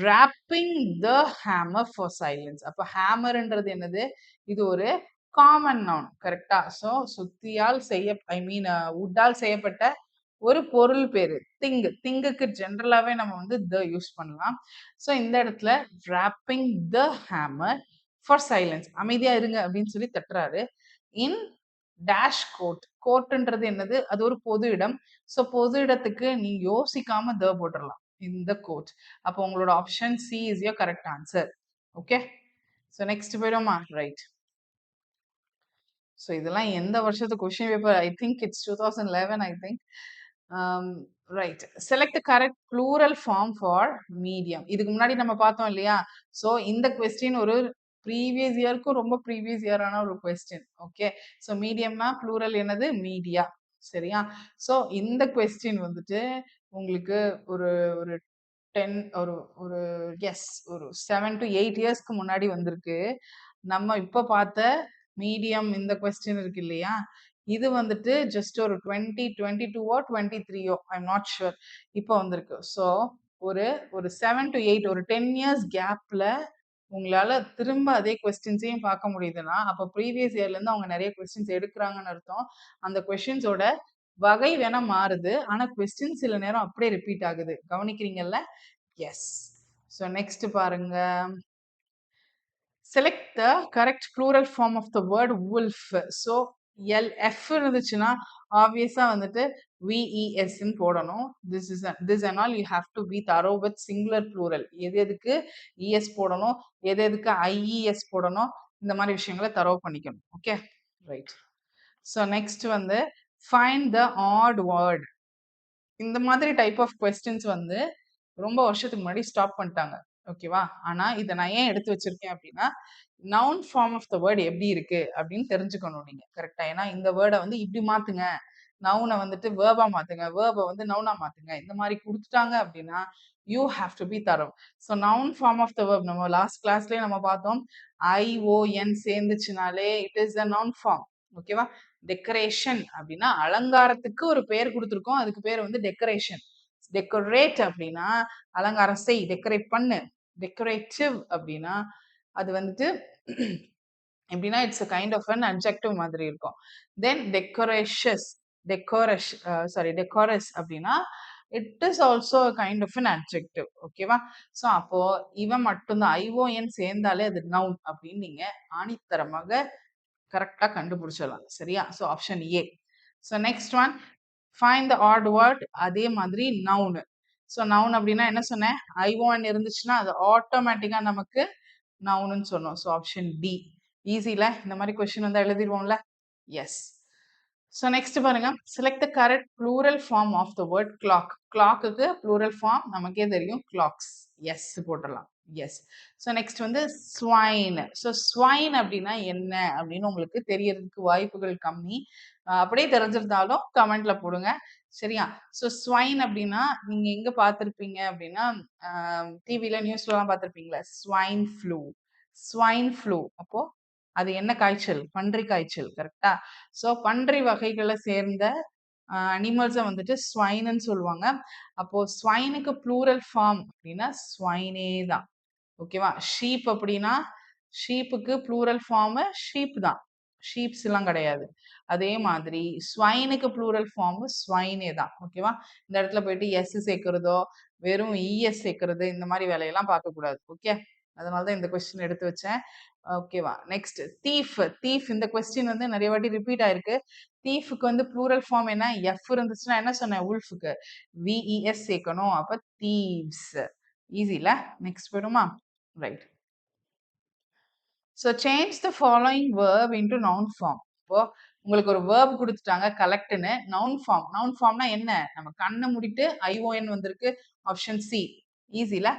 S1: wrapping the hammer for silence. அப்போ ஹேமர்ன்றது என்னது? இது ஒரு காமன் நவுன். கரெக்டா? ஸோ சுத்தியால் உட்டால் செய்யப்பட்ட ஒரு பொருள் பேரு திங்குக்கு ஜென்ரலாவே நம்ம வந்து த யூஸ் பண்ணலாம். ஸோ இந்த இடத்துல wrapping the hammer for silence, அமைதியா இருங்க அப்படின்னு சொல்லி தட்டுறாரு. இன் டேஷ் கோர்ட்ன்றது என்னது? அது ஒரு பொது இடம். ஸோ பொது இடத்துக்கு நீ யோசிக்காம த போட்டுடலாம், இந்த கோர்ட். அப்போ உங்களோட option C is your correct answer. Okay, so next போயிடுமா? ரைட். ஸோ இதெல்லாம் எந்த வருஷத்து கொஸ்டின் பேப்பர்? I think it's 2011 I think. Right, select correct plural form for medium. இதுக்கு முன்னாடி நம்ம பார்த்தோம் இல்லையா? ஸோ இந்த கொஸ்டின் ஒரு ப்ரீவியஸ் இயர்க்கும் ரொம்ப ப்ரீவியஸ் இயரான ஒரு கொஸ்டின். ஓகே, ஸோ மீடியம்னா ப்ளூரல் என்னது? மீடியா. சரியா? ஸோ இந்த கொஸ்டின் வந்துட்டு உங்களுக்கு ஒரு ஒரு 10 ஒரு ஒரு எஸ் ஒரு 7 to 8 இயர்ஸ்க்கு முன்னாடி வந்திருக்கு. நம்ம இப்போ பார்த்த மீடியம் இந்த கொஸ்டின் இருக்கு இல்லையா, இது வந்துட்டு ஜஸ்ட் ஒரு 2022ஓ 23ஓ ஐ எம் நாட் ஷுர் இப்போ வந்திருக்கு. ஸோ ஒரு ஒரு 7 to 8 ஒரு 10 இயர்ஸ் கேப்ல உங்களால திரும்ப அதே கொஸ்டின்ஸையும் பார்க்க முடியுதுன்னா அப்போ ப்ரீவியஸ் இயர்ல இருந்து அவங்க நிறைய கொஸ்டின்ஸ் எடுக்கிறாங்கன்னு அர்த்தம். அந்த கொஸ்டின்ஸோட வகை வேணா மாறுது, ஆனா கொஸ்டின் சில நேரம் அப்படியே ரிப்பீட் ஆகுது. கவனிக்கிறீங்கல்ல? எஸ். ஸோ நெக்ஸ்ட் பாருங்க. select the correct plural form of the word wolf. so LF இருந்துச்சுன்னா ஆப்வியஸா வந்துட்டு VES ன்னு போடணும். this and all you have to be thorough with singular plural. எது எதுக்கு ES போடணும், எது எதுக்கு IES போடணும், இந்த மாதிரி விஷயங்களை தரவு பண்ணிக்கணும். Okay, right. ஸோ நெக்ஸ்ட் வந்து find the odd word. இந்த மாதிரி டைப் ஆஃப் கொஸ்டின்ஸ் வந்து ரொம்ப வருஷத்துக்கு முன்னாடி ஸ்டாப் பண்ணிட்டாங்க. ஓகேவா? ஆனா இதை நான் ஏன் எடுத்து வச்சிருக்கேன் அப்படின்னா, noun form of the word எப்படி இருக்கு அப்படின்னு தெரிஞ்சுக்கணும் நீங்க. கரெக்டா? ஏன்னா இந்த வேர்டை வந்து இப்படி மாத்துங்க, நவுனை வந்துட்டு வேர்பா மாத்துங்க, வேர்பை வந்து நவுனா மாத்துங்க, இந்த மாதிரி கொடுத்துட்டாங்க அப்படின்னா you have to be thorough. So noun form of the verb நம்ம லாஸ்ட் கிளாஸ்லயே நம்ம பார்த்தோம், ION சேர்ந்துச்சுனாலே it is a noun form. ஓகேவா? டெக்கரேஷன் அப்படின்னா அலங்காரத்துக்கு ஒரு பேர் கொடுத்துருக்கோம், அதுக்கு பேர் வந்து டெக்கரேஷன். டெக்கரேட் அப்படின்னா அலங்காரம் செய், டெக்கரேட் பண்ணு. டெக்கரேட்டிவ் அப்படின்னா அது வந்துட்டு எப்படின்னா it's a kind of an adjective மாதிரி இருக்கும். தென் டெக்கோரஸ் அப்படின்னா it is also kind of an adjective. ஓகேவா? ஸோ அப்போ இவன் மட்டும்தான் ION சேர்ந்தாலே அது நவுன் அப்படின்னு நீங்க ஆணித்தரமாக கரெக்டா கண்டுபிடிச்சிடலாம். சரியா? So option A. So next one find the odd word. அதே மாதிரி நவுனு. ஸோ நவுன் அப்படின்னா என்ன சொன்னேன்? ION இருந்துச்சுன்னா அது ஆட்டோமேட்டிக்கா நமக்கு நவுன்னு சொன்னோம். So option D. ஈஸில இந்த மாதிரி கொஸ்டின் வந்தா எழுதிடுவோம்ல? எஸ். ஸோ நெக்ஸ்ட் பாருங்க, select the correct plural form of the word clock. கிளாக்குக்கு ப்ளூரல் ஃபார்ம் நமக்கே தெரியும், கிளாக்ஸ். எஸ் போட்டுடலாம். எஸ். ஸோ நெக்ஸ்ட் வந்து ஸ்வைன். ஸோ ஸ்வைன் அப்படின்னா என்ன அப்படின்னு உங்களுக்கு தெரியறதுக்கு வாய்ப்புகள் கம்மி. அப்படியே தெரிஞ்சிருந்தாலும் கமெண்ட்ல போடுங்க. சரியா? ஸோ ஸ்வைன் அப்படின்னா நீங்க எங்க பார்த்துருப்பீங்க அப்படின்னா டிவில நியூஸ்லாம் பார்த்துருப்பீங்களா? Swine flu. ஸ்வைன் ஃப்ளூ அப்போ அது என்ன காய்ச்சல்? பன்றி காய்ச்சல். கரெக்டா? ஸோ பன்றி வகைகளை சேர்ந்த அனிமல்ஸை வந்துட்டு ஸ்வைன்னு சொல்லுவாங்க. அப்போ ஸ்வைனுக்கு ப்ளூரல் ஃபார்ம் அப்படின்னா ஸ்வைனே தான். ஓகேவா? ஷீப் அப்படின்னா ஷீப்புக்கு ப்ளூரல் ஃபார்ம் ஷீப் தான், ஷீப்ஸ் எல்லாம் கிடையாது. அதே மாதிரி ஸ்வைனுக்கு ப்ளூரல் ஃபார்ம் ஸ்வைனே தான். ஓகேவா? இந்த இடத்துல போயிட்டு எஸ் சேர்க்கிறதோ வெறும் இஎஸ் சேர்க்கறது இந்த மாதிரி வேலையெல்லாம் பார்க்க கூடாது. ஓகே, அதனால தான் இந்த கொஸ்டின் எடுத்து வச்சேன். ஓகேவா? Next thief. தீஃப் இந்த கொஸ்டின் வந்து நிறைய வாட்டி ரிப்பீட் ஆயிருக்கு. தீஃப்க்கு வந்து ப்ளூரல் ஃபார்ம் என்ன? எஃப் இருந்துச்சுன்னா என்ன சொன்னேன்? உல்ஃப்க்கு விஇஎஸ் சேர்க்கணும். அப்ப தீவ்ஸ். ஈஸில. நெக்ஸ்ட் போயிடுமா? Right. So change the following verb into noun form. இப்போ உங்களுக்கு ஒரு வேர்ப் கொடுத்துட்டாங்க கலெக்ட்னு. Noun form. நவுன் ஃபார்ம்னா என்ன? நம்ம கண்ணை மூடிட்டு ஐஓஎன் வந்திருக்கு. Option C. ஈஸில.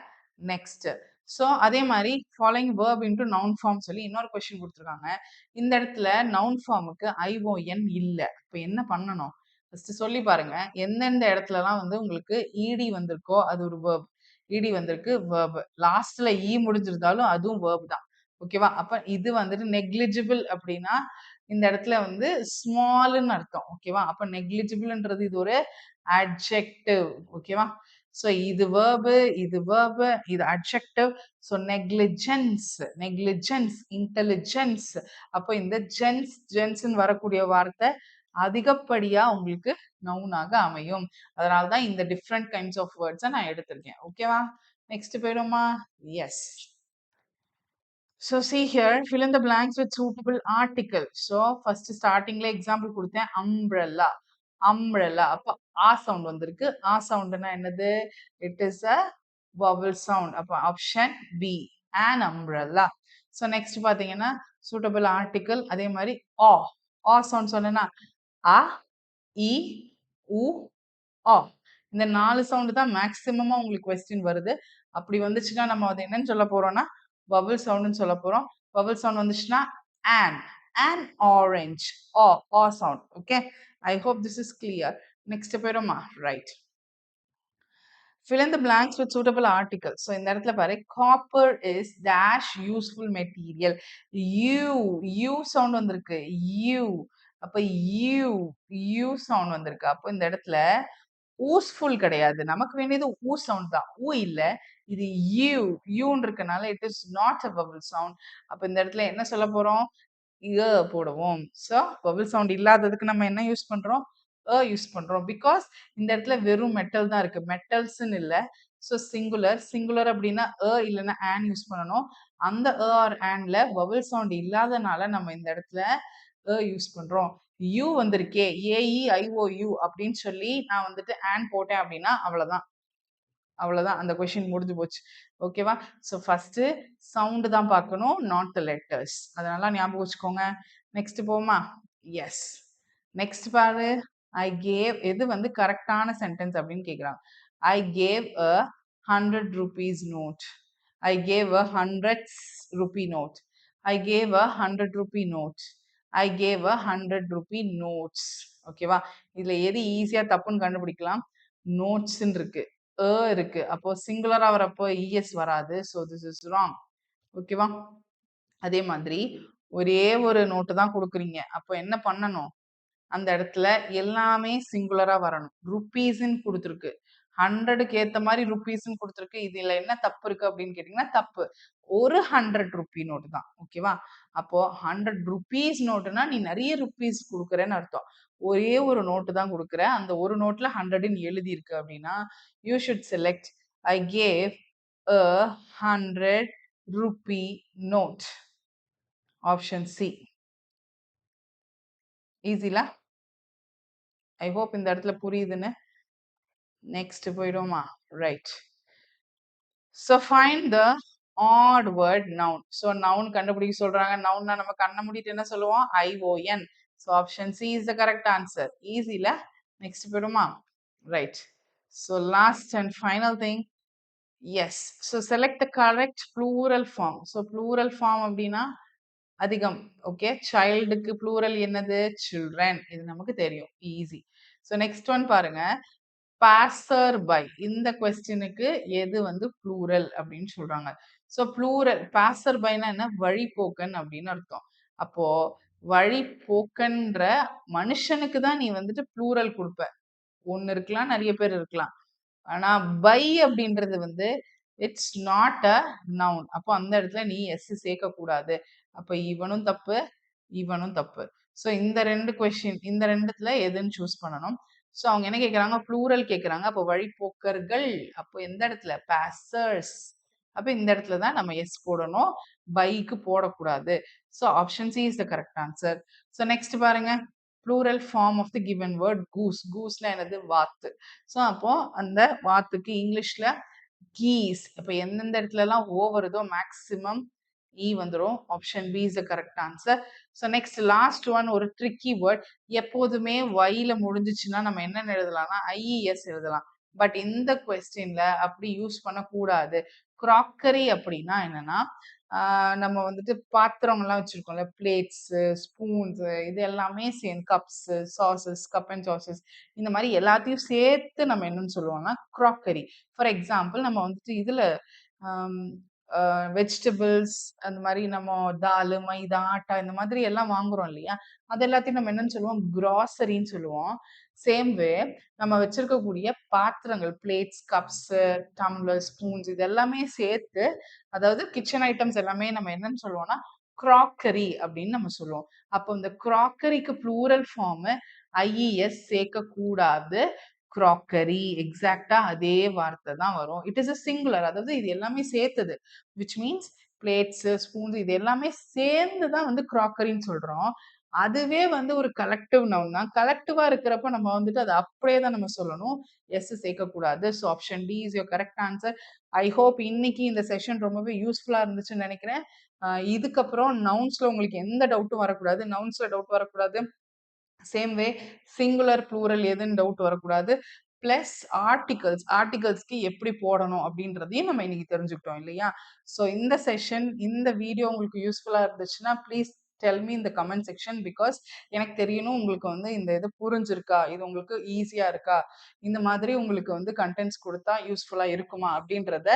S1: நெக்ஸ்ட். ஸோ அதே மாதிரி following verb into noun form சொல்லி இன்னொரு கொஸ்டின் கொடுத்துருக்காங்க. இந்த இடத்துல நவுன் ஃபார்முக்கு ஐஓஎன் இல்லை. இப்போ என்ன பண்ணணும்? ஃபர்ஸ்ட் சொல்லி பாருங்க. எந்தெந்த இடத்துலலாம் வந்து உங்களுக்கு இடி வந்திருக்கோ அது ஒரு வேர்ப். இடி வந்திருக்கு வேர்ப். லாஸ்ட்ல இ முடிஞ்சிருந்தாலும் அதுவும் வேர்ப் தான். ஓகேவா? அப்ப இது வந்துட்டு நெக்லிஜிபிள் அப்படின்னா இந்த இடத்துல வந்து ஸ்மால்னு அர்த்தம். ஓகேவா? அப்ப நெக்லிஜிபிள்ன்றது இது ஒரு அட்ஜெக்டிவ். ஓகேவா? ஸோ இது வேர்பு, இது வேர்பு, இது adjective. So negligence, negligence, intelligence. அப்போ இந்த ஜென்ஸ்ன்னு வரக்கூடிய வார்த்தை அதிகப்படியா உங்களுக்கு நவுனாக அமையும். அதனால தான் இந்த டிஃப்ரெண்ட் கைண்ட்ஸ் ஆஃப் வேர்ட்ஸை நான் எடுத்திருக்கேன். ஓகேவா? நெக்ஸ்ட் போயிடுமா? S. So see here, fill in the blanks with suitable article. So first starting ல example கொடுத்தேன் umbrella. umbrella. அப்ப ஆ சவுண்ட் வந்திருக்கு. ஆ சவுண்ட்னா என்னது? It is a vowel sound. அப்ப option B. An umbrella. So next பாத்தீங்கன்னா suitable article. அதே மாதிரி ஆ. ஆ sound சொன்னேன்னா அ, இ, உ, ஆ. இந்த 4 சவுண்ட் தான் மேக்ஸிமமா உங்களுக்கு கொஸ்டின் வருது. அப்படி வந்துச்சுன்னா நம்ம அது என்னன்னு சொல்ல போறோம்னா வவல் சவுண்ட்னு சொல்ல போறோம். வவல் சவுண்ட் வந்துச்சுன்னா an orange, ஆ sound. Okay, I hope this is clear. Next போயிடுமா? Right. Fill in the blanks with suitable articles. So இந்த இடத்துல பாரு, copper is dash useful material. U sound வந்திருக்கு. U. அப்ப U சவுண்ட் வந்திருக்கு. அப்போ இந்த இடத்துல ஊஸ்ஃபுல் கிடையாது. நமக்கு வேண்டியது ஊ சவுண்ட் தான். ஊ இல்ல. இது யூன்னு இருக்கனால it is not a vowel sound. அப்ப இந்த இடத்துல என்ன சொல்ல போறோம்? போடுவோம். ஸோ வவல் சவுண்ட் இல்லாததுக்கு நம்ம என்ன யூஸ் பண்றோம்? யூஸ் பண்றோம். பிகாஸ் இந்த இடத்துல வெறும் மெட்டல் தான் இருக்கு. மெட்டல்ஸ்ன்னு இல்ல. ஸோ சிங்குலர் அப்படின்னா இல்லைன்னா ஆன் யூஸ் பண்ணணும். அந்த ஆர் ஆன்ல வவல் சவுண்ட் இல்லாதனால நம்ம இந்த இடத்துல யூஸ் பண்றோம். யூ வந்திருக்கே, AEIOU அப்படின்னு சொல்லி நான் வந்துட்டு ஆன் போட்டேன் அப்படின்னா அவ்வளவுதான். அவ்வளவுதான், அந்த கொஸ்டின் முடிஞ்சு போச்சு. ஓகேவா? ஸோ ஃபர்ஸ்ட் சவுண்ட் தான் பார்க்கணும், நாட் த லெட்டர்ஸ். அதனால ஞாபகம் வச்சுக்கோங்க. நெக்ஸ்ட் போமா? எஸ். நெக்ஸ்ட் பாரு, ஐ கேவ். எது வந்து கரெக்டான சென்டென்ஸ் அப்படின்னு கேட்குறாங்க. I gave a 100 rupees note. I gave a 100 rupee note. I gave a 100 rupee note. I gave a 100 rupee notes. ஓகேவா? இதுல எது ஈஸியா தப்புன்னு கண்டுபிடிக்கலாம்? நோட்ஸ்ன்னு இருக்கு, இருக்கு. அப்போ சிங்குலரா வரப்போ இஎஸ் வராது. So this is wrong. ஓகேவா? அதே மாதிரி ஒரே ஒரு நோட்டு தான் கொடுக்குறீங்க. அப்போ என்ன பண்ணணும்? அந்த இடத்துல எல்லாமே சிங்குலரா வரணும். ருப்பீஸ்ன்னு கொடுத்துருக்கு. 100க்கு ஏத்த மாதிரி ருப்பீஸ்ன்னு கொடுத்துருக்கு. இதுல என்ன தப்பு இருக்கு அப்படின்னு கேட்டீங்கன்னா தப்பு. ஒரு 100 ருப்பி நோட்டு தான். ஓகேவா? அப்போ 100 ருப்பீஸ் நோட்டுனா நீ நிறைய ருப்பீஸ் கொடுக்குறேன்னு அர்த்தம். ஒரே ஒரு நோட்டு தான் கொடுக்குற. அந்த ஒரு நோட்ல 100ன்னு எழுதி இருக்கு அப்படின்னா you should select I gave a 100 rupee note. Option C. ஈஸில. ஐ ஹோப் இந்த இடத்துல புரியுதுன்னு. நெக்ஸ்ட் போயிடுவோமா? Right. So find the odd word noun. So noun கண்டுபிடிக்க சொல்றாங்க. நவுன்னா நம்ம கண்ணை மூடிட்டு என்ன சொல்லுவோம்? ION. So option C is the correct answer. ஈஸில. நெக்ஸ்ட் போயிடுமா? Right. So last and final thing. Yes. So select the correct plural form. So plural form அப்படின்னா அதிகம். ஓகே, சைல்டுக்கு ப்ளூரல் என்னது? சில்ட்ரன். இது நமக்கு தெரியும். ஈஸி. ஸோ நெக்ஸ்ட் ஒன் பாருங்க, pastor by. இந்த கொஸ்டினுக்கு எது வந்து ப்ளூரல் அப்படின்னு சொல்றாங்க. ஸோ ப்ளூரல் பாசர் பைனா என்ன? வழிபோக்கன் அப்படின்னு அர்த்தம். அப்போ வழிபோக்கன்ற மனுஷனுக்கு தான் நீ வந்துட்டு ப்ளூரல் கொடுப்ப. ஒன்னு இருக்கலாம், நிறைய பேர் இருக்கலாம். ஆனா பை அப்படின்றது வந்து இட்ஸ் நாட் அ நவுன். அப்போ அந்த இடத்துல நீ எஸ் சேர்க்க கூடாது. அப்ப இவனும் தப்பு, இவனும் தப்பு. ஸோ இந்த ரெண்டு கொஸ்டின், இந்த ரெண்டுத்துல எதுன்னு சூஸ் பண்ணணும். ஸோ அவங்க என்ன கேட்குறாங்க? ப்ளூரல் கேட்குறாங்க. அப்போ வழிபோக்கர்கள். அப்போ எந்த இடத்துல? பாசர்ஸ். அப்ப இந்த இடத்துல தான் நம்ம எஸ் போடணும். பைக்கு போடக்கூடாது. So option C is the correct answer. So next பாருங்க. Plural form of the given word goose. கூஸ்ல என்னது? வாத்து. ஸோ அப்போ அந்த வாத்துக்கு இங்கிலீஷ்ல கீஸ். அப்ப எந்தெந்த இடத்துலலாம் ஓ வருதோ மேக்ஸிமம் இ வந்துரும். Option B is the correct answer. So next last one ஒரு ட்ரிக்கி வேர்ட். எப்போதுமே ஒய்ல முடிஞ்சிச்சுன்னா நம்ம என்ன எழுதலாம்னா ஐஇஎஸ் எழுதலாம். பட் இந்த கொஸ்டின்ல அப்படி யூஸ் பண்ணக்கூடாது. கிராக்கரி அப்படின்னா என்னன்னா நம்ம வந்துட்டு பாத்திரங்கள்லாம் வச்சிருக்கோம்ல, பிளேட்ஸ், ஸ்பூன்ஸ் இது எல்லாமே சேர்ந்து cups, sauces, cup and sauces இந்த மாதிரி எல்லாத்தையும் சேர்த்து நம்ம என்னன்னு சொல்லுவோம்னா கிராக்கரி. ஃபார் எக்ஸாம்பிள் நம்ம வந்துட்டு இதுல வெஜிடபிள்ஸ் அந்த மாதிரி நம்ம தால், மைதா, ஆட்டா இந்த மாதிரி எல்லாம் வாங்குறோம் இல்லையா? அது எல்லாத்தையும் நம்ம என்னன்னு சொல்லுவோம்? கிராசரின்னு சொல்லுவோம். சேம் வே நம்ம வச்சிருக்கக்கூடிய பாத்திரங்கள், பிளேட்ஸ், கப்ஸ், டம்ளர், ஸ்பூன்ஸ் இது எல்லாமே சேர்த்து, அதாவது கிச்சன் ஐட்டம்ஸ் எல்லாமே நம்ம என்னன்னு சொல்லுவோம்னா கிராக்கரி அப்படின்னு நம்ம சொல்லுவோம். அப்போ இந்த கிராக்கரிக்கு ப்ளூரல் ஃபார்ம் ஐஇஎஸ் சேர்க்க கூடாது. கிராக்கரி எக்ஸாக்டா அதே வார்த்தை தான் வரும். இட் இஸ் அ சிங்குலர், அதாவது இது எல்லாமே சேர்த்தது. விச் மீன்ஸ் பிளேட்ஸ், ஸ்பூன்ஸ் இது எல்லாமே சேர்ந்து தான் வந்து கிராக்கரின்னு சொல்றோம். அதுவே வந்து ஒரு கலெக்டிவ் நவுன் தான். கலெக்டிவா இருக்கிறப்ப நம்ம வந்துட்டு அதை அப்படியே தான் நம்ம சொல்லணும். எஸ் சேர்க்கக்கூடாது. So option D is your correct answer. I hope இன்னைக்கு இந்த செஷன் ரொம்பவே யூஸ்ஃபுல்லா இருந்துச்சுன்னு நினைக்கிறேன். இதுக்கப்புறம் நவுன்ஸ்ல உங்களுக்கு எந்த டவுட்டும் வரக்கூடாது. நவுன்ஸ்ல டவுட் வரக்கூடாது. சேம் வே சிங்குலர் ப்ளூரல் எதுன்னு டவுட் வரக்கூடாது. பிளஸ் ஆர்டிகல்ஸ்க்கு எப்படி போடணும் அப்படின்றதையும் நம்ம இன்னைக்கு தெரிஞ்சுக்கிட்டோம் இல்லையா? ஸோ இந்த செஷன், இந்த வீடியோ உங்களுக்கு யூஸ்ஃபுல்லா இருந்துச்சுன்னா ப்ளீஸ் டெல் மீ இந்த கமெண்ட் செக்ஷன். பிகாஸ் எனக்கு தெரியணும் உங்களுக்கு வந்து இந்த இது புரிஞ்சிருக்கா, இது உங்களுக்கு ஈஸியா இருக்கா, இந்த மாதிரி உங்களுக்கு வந்து கண்டென்ட்ஸ் கொடுத்தா யூஸ்ஃபுல்லா இருக்குமா அப்படின்றத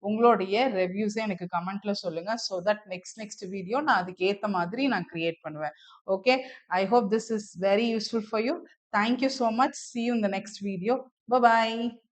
S1: உங்களுடைய ரிவ்யூஸை எனக்கு கமெண்ட்ல சொல்லுங்க. ஸோ தட் நெக்ஸ்ட் வீடியோ நான் அதுக்கு ஏற்ற மாதிரி நான் கிரியேட் பண்ணுவேன். Okay, I hope this is very useful for you. Thank you so much. See you in the next video. Bye bye.